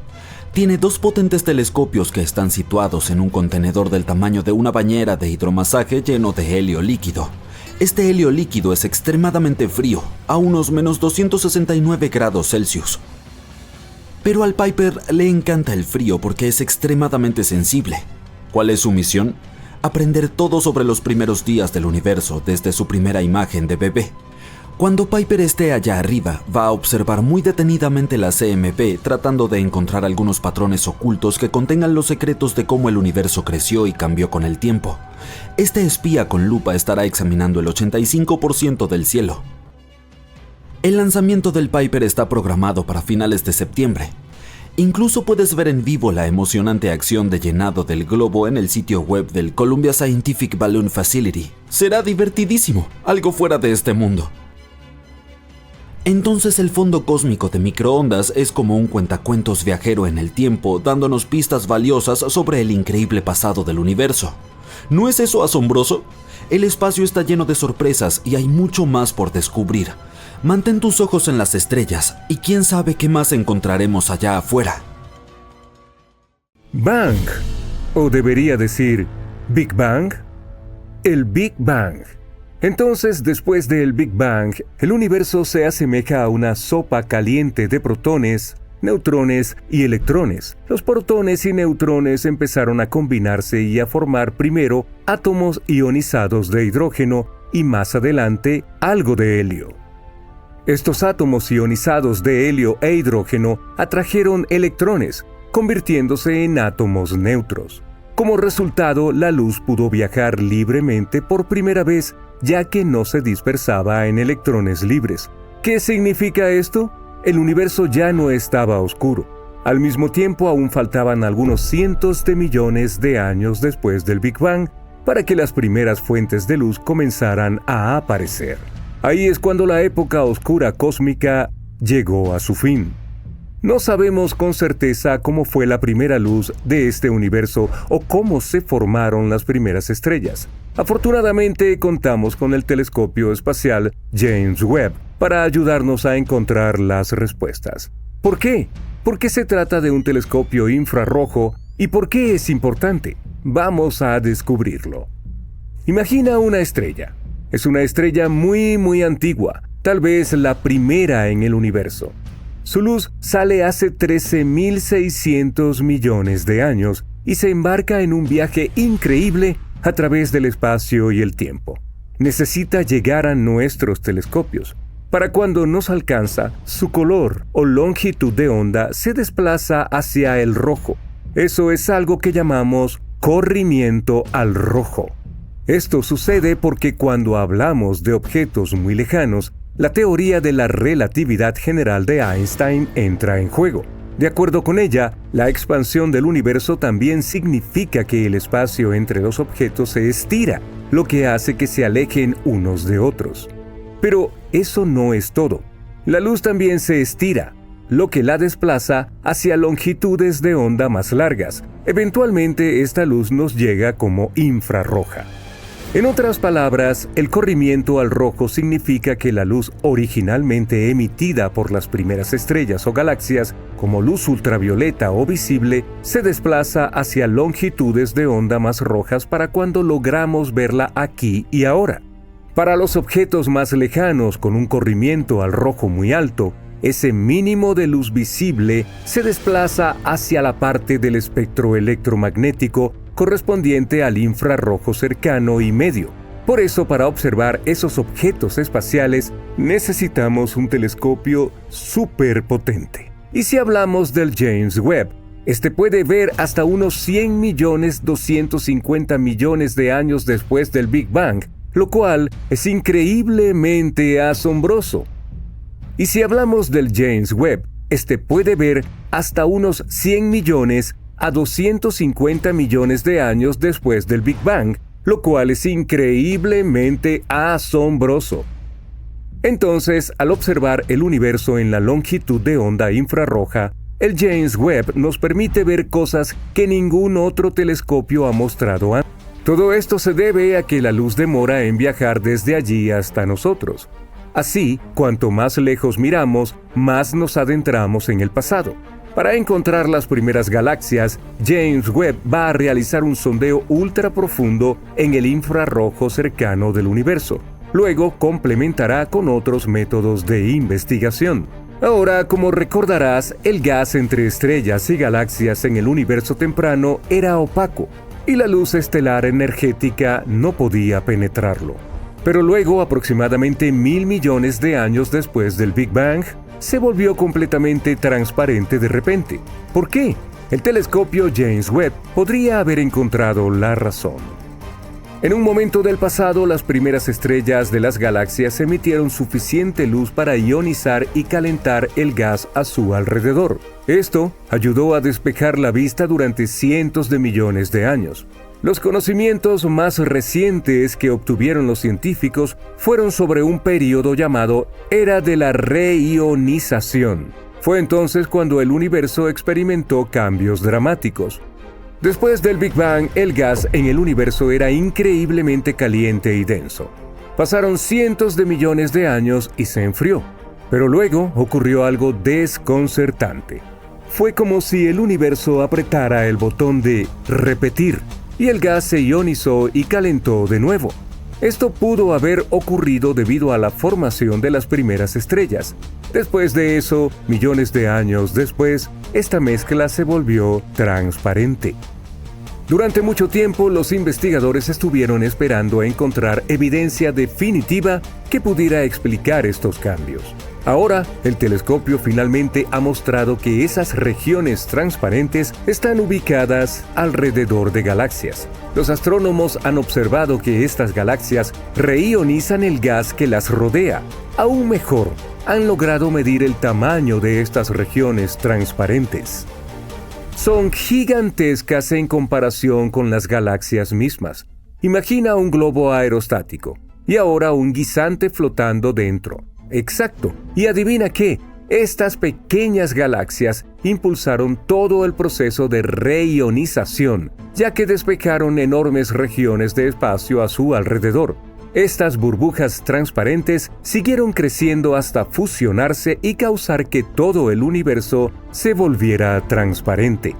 Tiene 2 potentes telescopios que están situados en un contenedor del tamaño de una bañera de hidromasaje lleno de helio líquido. Este helio líquido es extremadamente frío, a unos menos 269 grados Celsius. Pero al Piper le encanta el frío porque es extremadamente sensible. ¿Cuál es su misión? Aprender todo sobre los primeros días del universo desde su primera imagen de bebé. Cuando Piper esté allá arriba, va a observar muy detenidamente la CMB tratando de encontrar algunos patrones ocultos que contengan los secretos de cómo el universo creció y cambió con el tiempo. Este espía con lupa estará examinando el 85% del cielo. El lanzamiento del Piper está programado para finales de septiembre. Incluso puedes ver en vivo la emocionante acción de llenado del globo en el sitio web del Columbia Scientific Balloon Facility. Será divertidísimo, algo fuera de este mundo. Entonces el fondo cósmico de microondas es como un cuentacuentos viajero en el tiempo, dándonos pistas valiosas sobre el increíble pasado del universo. ¿No es eso asombroso? El espacio está lleno de sorpresas y hay mucho más por descubrir. Mantén tus ojos en las estrellas y quién sabe qué más encontraremos allá afuera. Bang, o debería decir Big Bang. El Big Bang. Entonces, después del Big Bang, el universo se asemeja a una sopa caliente de protones, neutrones y electrones. Los protones y neutrones empezaron a combinarse y a formar primero átomos ionizados de hidrógeno y más adelante algo de helio. Estos átomos ionizados de helio e hidrógeno atrajeron electrones, convirtiéndose en átomos neutros. Como resultado, la luz pudo viajar libremente por primera vez, ya que no se dispersaba en electrones libres. ¿Qué significa esto? El universo ya no estaba oscuro. Al mismo tiempo, aún faltaban algunos cientos de millones de años después del Big Bang para que las primeras fuentes de luz comenzaran a aparecer. Ahí es cuando la época oscura cósmica llegó a su fin. No sabemos con certeza cómo fue la primera luz de este universo o cómo se formaron las primeras estrellas. Afortunadamente, contamos con el telescopio espacial James Webb para ayudarnos a encontrar las respuestas. ¿Por qué? ¿Por qué se trata de un telescopio infrarrojo y por qué es importante? Vamos a descubrirlo. Imagina una estrella. Es una estrella muy antigua, tal vez la primera en el universo. Su luz sale hace 13.600 millones de años y se embarca en un viaje increíble a través del espacio y el tiempo. Necesita llegar a nuestros telescopios. Para cuando nos alcanza, su color o longitud de onda se desplaza hacia el rojo. Eso es algo que llamamos corrimiento al rojo. Esto sucede porque cuando hablamos de objetos muy lejanos, la teoría de la relatividad general de Einstein entra en juego. De acuerdo con ella, la expansión del universo también significa que el espacio entre los objetos se estira, lo que hace que se alejen unos de otros. Pero eso no es todo. La luz también se estira, lo que la desplaza hacia longitudes de onda más largas. Eventualmente, esta luz nos llega como infrarroja. En otras palabras, el corrimiento al rojo significa que la luz originalmente emitida por las primeras estrellas o galaxias, como luz ultravioleta o visible, se desplaza hacia longitudes de onda más rojas para cuando logramos verla aquí y ahora. Para los objetos más lejanos con un corrimiento al rojo muy alto, ese mínimo de luz visible se desplaza hacia la parte del espectro electromagnético correspondiente al infrarrojo cercano y medio. Por eso, para observar esos objetos espaciales, necesitamos un telescopio superpotente. Y si hablamos del James Webb, este puede ver hasta unos 100.250 millones de años después del Big Bang, lo cual es increíblemente asombroso. Y si hablamos del James Webb, este puede ver hasta unos 100 millones a 250 millones de años después del Big Bang, lo cual es increíblemente asombroso. Entonces, al observar el universo en la longitud de onda infrarroja, el James Webb nos permite ver cosas que ningún otro telescopio ha mostrado antes. Todo esto se debe a que la luz demora en viajar desde allí hasta nosotros. Así, cuanto más lejos miramos, más nos adentramos en el pasado. Para encontrar las primeras galaxias, James Webb va a realizar un sondeo ultra profundo en el infrarrojo cercano del universo. Luego complementará con otros métodos de investigación. Ahora, como recordarás, el gas entre estrellas y galaxias en el universo temprano era opaco, y la luz estelar energética no podía penetrarlo. Pero luego, aproximadamente 1.000 millones de años después del Big Bang, se volvió completamente transparente de repente. ¿Por qué? El telescopio James Webb podría haber encontrado la razón. En un momento del pasado, las primeras estrellas de las galaxias emitieron suficiente luz para ionizar y calentar el gas a su alrededor. Esto ayudó a despejar la vista durante cientos de millones de años. Los conocimientos más recientes que obtuvieron los científicos fueron sobre un período llamado Era de la Reionización. Fue entonces cuando el universo experimentó cambios dramáticos. Después del Big Bang, el gas en el universo era increíblemente caliente y denso. Pasaron cientos de millones de años y se enfrió. Pero luego ocurrió algo desconcertante. Fue como si el universo apretara el botón de repetir, y el gas se ionizó y calentó de nuevo. Esto pudo haber ocurrido debido a la formación de las primeras estrellas. Después de eso, millones de años después, esta mezcla se volvió transparente. Durante mucho tiempo, los investigadores estuvieron esperando a encontrar evidencia definitiva que pudiera explicar estos cambios. Ahora, el telescopio finalmente ha mostrado que esas regiones transparentes están ubicadas alrededor de galaxias. Los astrónomos han observado que estas galaxias reionizan el gas que las rodea. Aún mejor, han logrado medir el tamaño de estas regiones transparentes. Son gigantescas en comparación con las galaxias mismas. Imagina un globo aerostático y ahora un guisante flotando dentro. Exacto. Y adivina qué, estas pequeñas galaxias impulsaron todo el proceso de reionización, ya que despejaron enormes regiones de espacio a su alrededor. Estas burbujas transparentes siguieron creciendo hasta fusionarse y causar que todo el universo se volviera transparente.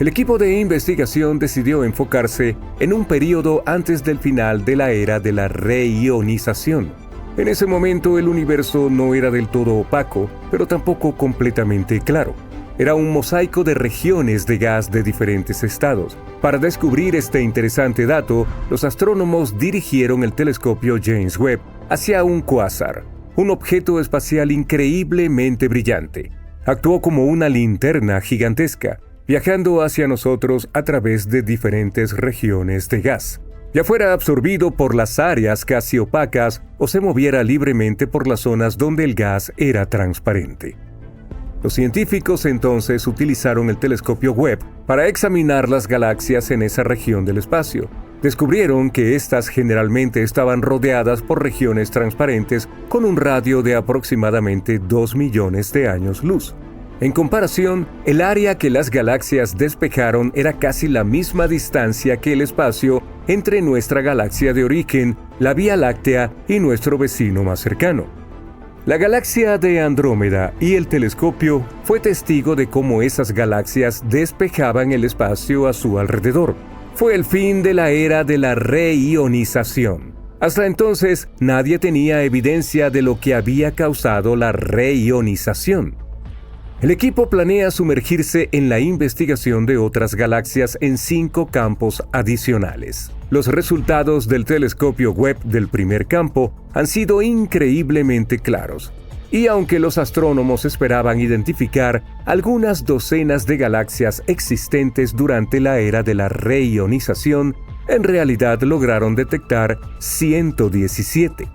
El equipo de investigación decidió enfocarse en un periodo antes del final de la era de la reionización. En ese momento el universo no era del todo opaco, pero tampoco completamente claro. Era un mosaico de regiones de gas de diferentes estados. Para descubrir este interesante dato, los astrónomos dirigieron el telescopio James Webb hacia un cuásar, un objeto espacial increíblemente brillante. Actuó como una linterna gigantesca, viajando hacia nosotros a través de diferentes regiones de gas. Ya fuera absorbido por las áreas casi opacas o se moviera libremente por las zonas donde el gas era transparente. Los científicos entonces utilizaron el telescopio Webb para examinar las galaxias en esa región del espacio. Descubrieron que éstas generalmente estaban rodeadas por regiones transparentes con un radio de aproximadamente 2 millones de años luz. En comparación, el área que las galaxias despejaron era casi la misma distancia que el espacio entre nuestra galaxia de origen, la Vía Láctea, y nuestro vecino más cercano. La galaxia de Andrómeda y el telescopio fue testigo de cómo esas galaxias despejaban el espacio a su alrededor. Fue el fin de la era de la reionización. Hasta entonces, nadie tenía evidencia de lo que había causado la reionización. El equipo planea sumergirse en la investigación de otras galaxias en 5 campos adicionales. Los resultados del telescopio Webb del primer campo han sido increíblemente claros, y aunque los astrónomos esperaban identificar algunas docenas de galaxias existentes durante la era de la reionización, en realidad lograron detectar 117.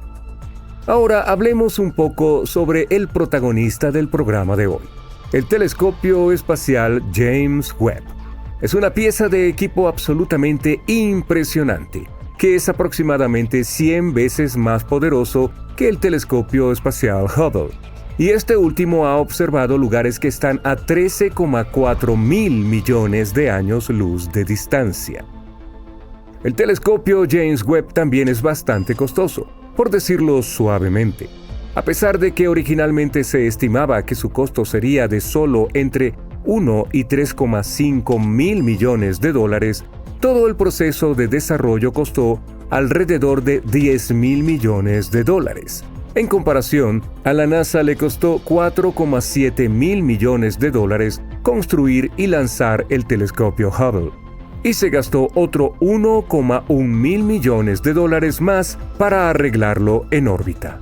Ahora hablemos un poco sobre el protagonista del programa de hoy. El telescopio espacial James Webb. Es una pieza de equipo absolutamente impresionante, que es aproximadamente 100 veces más poderoso que el telescopio espacial Hubble. Y este último ha observado lugares que están a 13,4 mil millones de años luz de distancia. El telescopio James Webb también es bastante costoso, por decirlo suavemente. A pesar de que originalmente se estimaba que su costo sería de solo entre 1 y 3,5 mil millones de dólares, todo el proceso de desarrollo costó alrededor de 10 mil millones de dólares. En comparación, a la NASA le costó 4,7 mil millones de dólares construir y lanzar el telescopio Hubble, y se gastó otro 1,1 mil millones de dólares más para arreglarlo en órbita.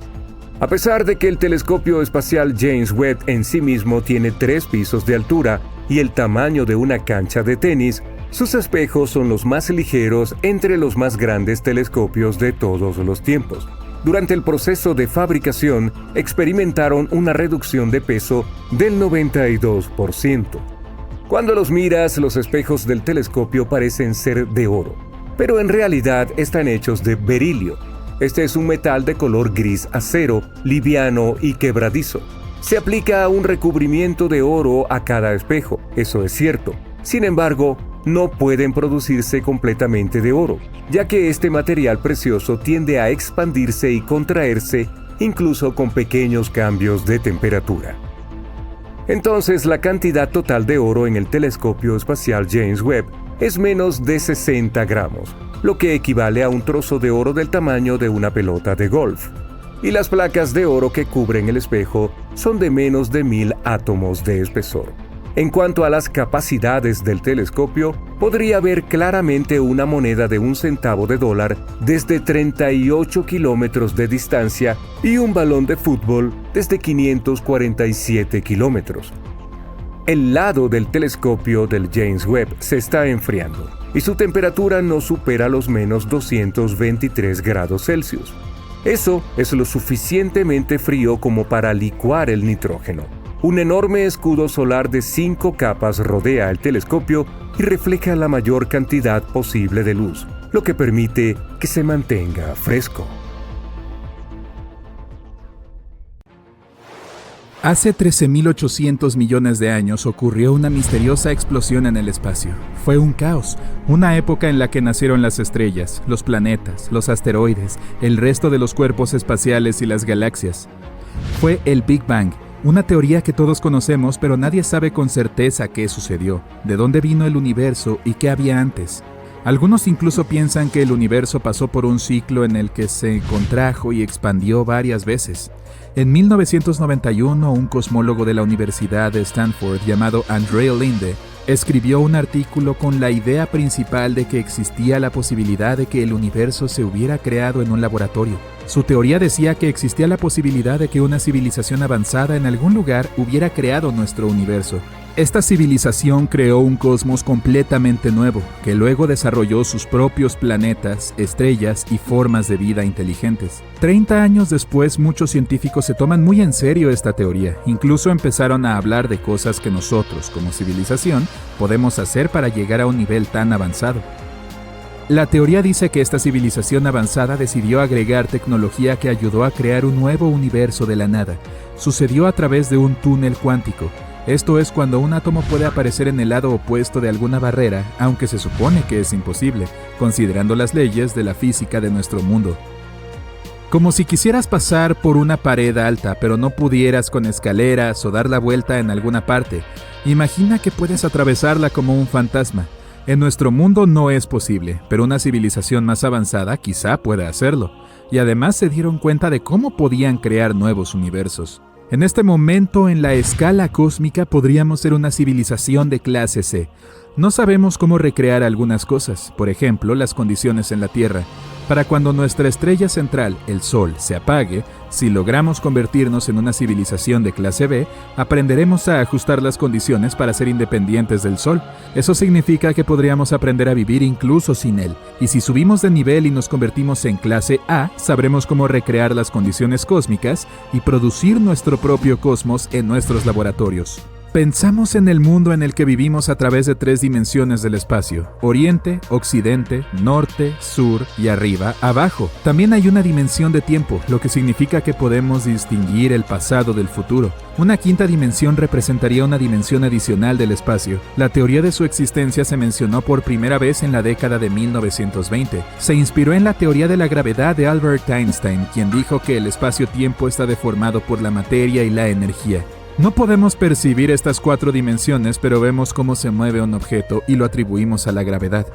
A pesar de que el telescopio espacial James Webb en sí mismo tiene 3 pisos de altura y el tamaño de una cancha de tenis, sus espejos son los más ligeros entre los más grandes telescopios de todos los tiempos. Durante el proceso de fabricación, experimentaron una reducción de peso del 92%. Cuando los miras, los espejos del telescopio parecen ser de oro, pero en realidad están hechos de berilio. Este es un metal de color gris acero, liviano y quebradizo. Se aplica un recubrimiento de oro a cada espejo, eso es cierto. Sin embargo, no pueden producirse completamente de oro, ya que este material precioso tiende a expandirse y contraerse incluso con pequeños cambios de temperatura. Entonces, la cantidad total de oro en el telescopio espacial James Webb es menos de 60 gramos, lo que equivale a un trozo de oro del tamaño de una pelota de golf. Y las placas de oro que cubren el espejo son de menos de 1000 átomos de espesor. En cuanto a las capacidades del telescopio, podría ver claramente una moneda de $1 desde 38 kilómetros de distancia y un balón de fútbol desde 547 kilómetros. El lado del telescopio del James Webb se está enfriando y su temperatura no supera los menos 223 grados Celsius. Eso es lo suficientemente frío como para licuar el nitrógeno. Un enorme escudo solar de 5 capas rodea el telescopio y refleja la mayor cantidad posible de luz, lo que permite que se mantenga fresco. Hace 13.800 millones de años ocurrió una misteriosa explosión en el espacio. Fue un caos, una época en la que nacieron las estrellas, los planetas, los asteroides, el resto de los cuerpos espaciales y las galaxias. Fue el Big Bang, una teoría que todos conocemos, pero nadie sabe con certeza qué sucedió, de dónde vino el universo y qué había antes. Algunos incluso piensan que el universo pasó por un ciclo en el que se contrajo y expandió varias veces. En 1991, un cosmólogo de la Universidad de Stanford llamado Andrea Linde escribió un artículo con la idea principal de que existía la posibilidad de que el universo se hubiera creado en un laboratorio. Su teoría decía que existía la posibilidad de que una civilización avanzada en algún lugar hubiera creado nuestro universo. Esta civilización creó un cosmos completamente nuevo, que luego desarrolló sus propios planetas, estrellas y formas de vida inteligentes. 30 años después, muchos científicos se toman muy en serio esta teoría. Incluso empezaron a hablar de cosas que nosotros, como civilización, podemos hacer para llegar a un nivel tan avanzado. La teoría dice que esta civilización avanzada decidió agregar tecnología que ayudó a crear un nuevo universo de la nada. Sucedió a través de un túnel cuántico. Esto es cuando un átomo puede aparecer en el lado opuesto de alguna barrera, aunque se supone que es imposible, considerando las leyes de la física de nuestro mundo. Como si quisieras pasar por una pared alta, pero no pudieras con escaleras o dar la vuelta en alguna parte. Imagina que puedes atravesarla como un fantasma. En nuestro mundo no es posible, pero una civilización más avanzada quizá pueda hacerlo. Y además se dieron cuenta de cómo podían crear nuevos universos. En este momento, en la escala cósmica, podríamos ser una civilización de clase C. No sabemos cómo recrear algunas cosas, por ejemplo, las condiciones en la Tierra. Para cuando nuestra estrella central, el Sol, se apague, si logramos convertirnos en una civilización de clase B, aprenderemos a ajustar las condiciones para ser independientes del Sol. Eso significa que podríamos aprender a vivir incluso sin él. Y si subimos de nivel y nos convertimos en clase A, sabremos cómo recrear las condiciones cósmicas y producir nuestro propio cosmos en nuestros laboratorios. Pensamos en el mundo en el que vivimos a través de 3 dimensiones del espacio: oriente, occidente, norte, sur y arriba, abajo. También hay una dimensión de tiempo, lo que significa que podemos distinguir el pasado del futuro. Una quinta dimensión representaría una dimensión adicional del espacio. La teoría de su existencia se mencionó por primera vez en la década de 1920. Se inspiró en la teoría de la gravedad de Albert Einstein, quien dijo que el espacio-tiempo está deformado por la materia y la energía. No podemos percibir estas 4 dimensiones, pero vemos cómo se mueve un objeto y lo atribuimos a la gravedad.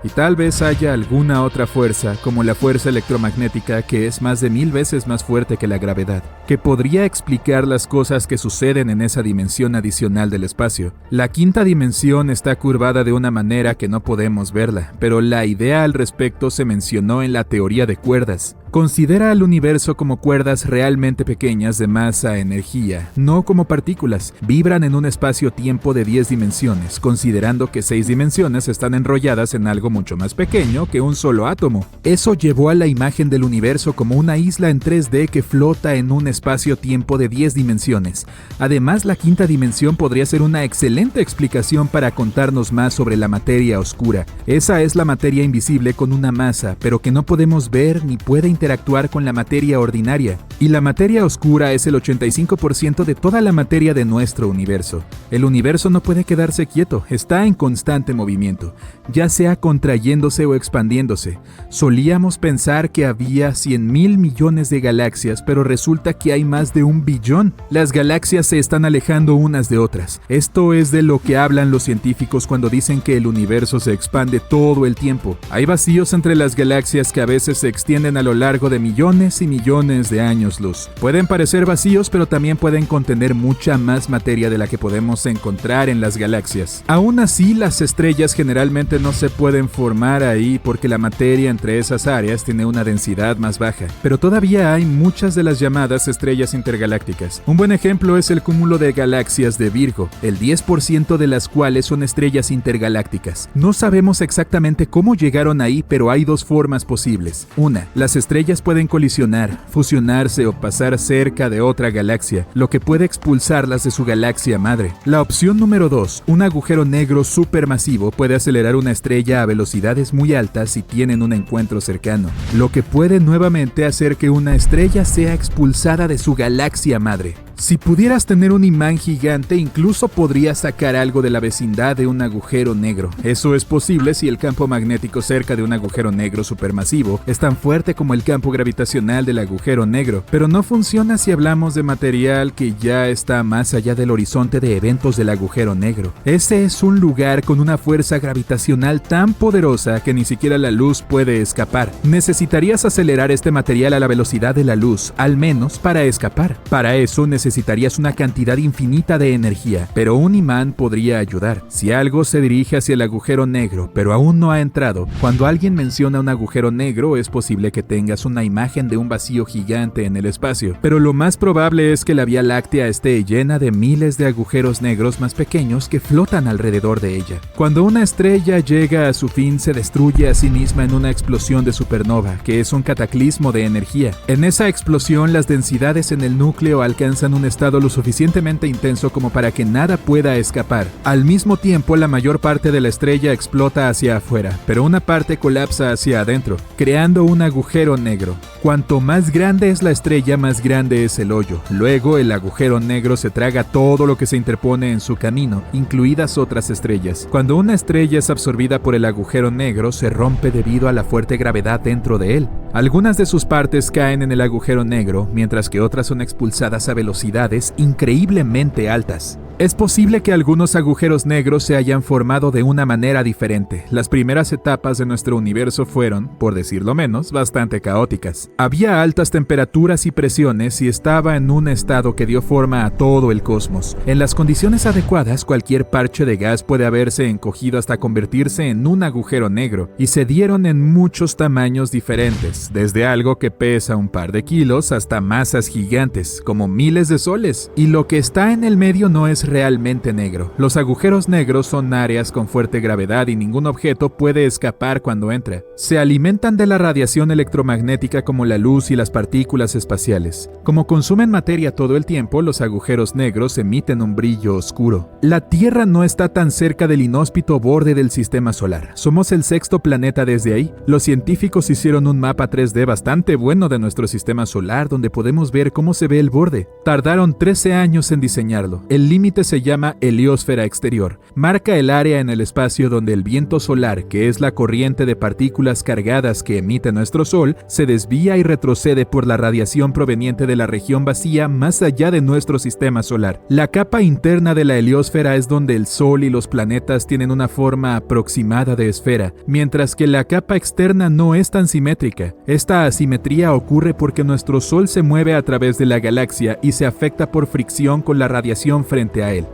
Y tal vez haya alguna otra fuerza, como la fuerza electromagnética, que es más de 1000 veces más fuerte que la gravedad, que podría explicar las cosas que suceden en esa dimensión adicional del espacio. La quinta dimensión está curvada de una manera que no podemos verla, pero la idea al respecto se mencionó en la teoría de cuerdas. Considera al universo como cuerdas realmente pequeñas de masa energía, no como partículas. Vibran en un espacio-tiempo de 10 dimensiones, considerando que 6 dimensiones están enrolladas en algo mucho más pequeño que un solo átomo. Eso llevó a la imagen del universo como una isla en 3D que flota en un espacio-tiempo de 10 dimensiones. Además, la quinta dimensión podría ser una excelente explicación para contarnos más sobre la materia oscura. Esa es la materia invisible con una masa, pero que no podemos ver ni puede interactuar con la materia ordinaria. Y la materia oscura es el 85% de toda la materia de nuestro universo. El universo no puede quedarse quieto, está en constante movimiento, ya sea contrayéndose o expandiéndose. Solíamos pensar que había 100.000 millones de galaxias, pero resulta que hay más de 1 billón. Las galaxias se están alejando unas de otras. Esto es de lo que hablan los científicos cuando dicen que el universo se expande todo el tiempo. Hay vacíos entre las galaxias que a veces se extienden a lo largo de millones y millones de años luz. Pueden parecer vacíos, pero también pueden contener mucha más materia de la que podemos encontrar en las galaxias. Aún así, las estrellas generalmente no se pueden formar ahí porque la materia entre esas áreas tiene una densidad más baja. Pero todavía hay muchas de las llamadas estrellas intergalácticas. Un buen ejemplo es el cúmulo de galaxias de Virgo, el 10% de las cuales son estrellas intergalácticas. No sabemos exactamente cómo llegaron ahí, pero hay 2 formas posibles. Una, las estrellas pueden colisionar, fusionarse o pasar cerca de otra galaxia, lo que puede expulsarlas de su galaxia madre. La opción número 2, un agujero negro supermasivo puede acelerar una estrella a velocidades muy altas si tienen un encuentro cercano, lo que puede nuevamente hacer que una estrella sea expulsada de su galaxia madre. Si pudieras tener un imán gigante, incluso podrías sacar algo de la vecindad de un agujero negro. Eso es posible si el campo magnético cerca de un agujero negro supermasivo es tan fuerte como el campo gravitacional del agujero negro, pero no funciona si hablamos de material que ya está más allá del horizonte de eventos del agujero negro. Ese es un lugar con una fuerza gravitacional tan poderosa que ni siquiera la luz puede escapar. Necesitarías acelerar este material a la velocidad de la luz, al menos para escapar. Para eso necesitarías una cantidad infinita de energía, pero un imán podría ayudar. Si algo se dirige hacia el agujero negro, pero aún no ha entrado, cuando alguien menciona un agujero negro, es posible que tengas una imagen de un vacío gigante en el espacio, pero lo más probable es que la Vía Láctea esté llena de miles de agujeros negros más pequeños que flotan alrededor de ella. Cuando una estrella llega a su fin, se destruye a sí misma en una explosión de supernova, que es un cataclismo de energía. En esa explosión, las densidades en el núcleo alcanzan un estado lo suficientemente intenso como para que nada pueda escapar. Al mismo tiempo, la mayor parte de la estrella explota hacia afuera, pero una parte colapsa hacia adentro, creando un agujero negro. Cuanto más grande es la estrella, más grande es el hoyo. Luego, el agujero negro se traga todo lo que se interpone en su camino, incluidas otras estrellas. Cuando una estrella es absorbida por el agujero negro, se rompe debido a la fuerte gravedad dentro de él. Algunas de sus partes caen en el agujero negro, mientras que otras son expulsadas a velocidades increíblemente altas. Es posible que algunos agujeros negros se hayan formado de una manera diferente. Las primeras etapas de nuestro universo fueron, por decirlo menos, bastante caóticas. Había altas temperaturas y presiones y estaba en un estado que dio forma a todo el cosmos. En las condiciones adecuadas, cualquier parche de gas puede haberse encogido hasta convertirse en un agujero negro, y se dieron en muchos tamaños diferentes, desde algo que pesa un par de kilos hasta masas gigantes, como miles de soles. Y lo que está en el medio no es realmente negro. Los agujeros negros son áreas con fuerte gravedad y ningún objeto puede escapar cuando entra. Se alimentan de la radiación electromagnética como la luz y las partículas espaciales. Como consumen materia todo el tiempo, los agujeros negros emiten un brillo oscuro. La Tierra no está tan cerca del inhóspito borde del sistema solar. Somos el sexto planeta desde ahí. Los científicos hicieron un mapa 3D bastante bueno de nuestro sistema solar donde podemos ver cómo se ve el borde. Tardaron 13 años en diseñarlo. El límite se llama heliosfera exterior. Marca el área en el espacio donde el viento solar, que es la corriente de partículas cargadas que emite nuestro Sol, se desvía y retrocede por la radiación proveniente de la región vacía más allá de nuestro sistema solar. La capa interna de la heliosfera es donde el Sol y los planetas tienen una forma aproximada de esfera, mientras que la capa externa no es tan simétrica. Esta asimetría ocurre porque nuestro Sol se mueve a través de la galaxia y se afecta por fricción con la radiación frente a él.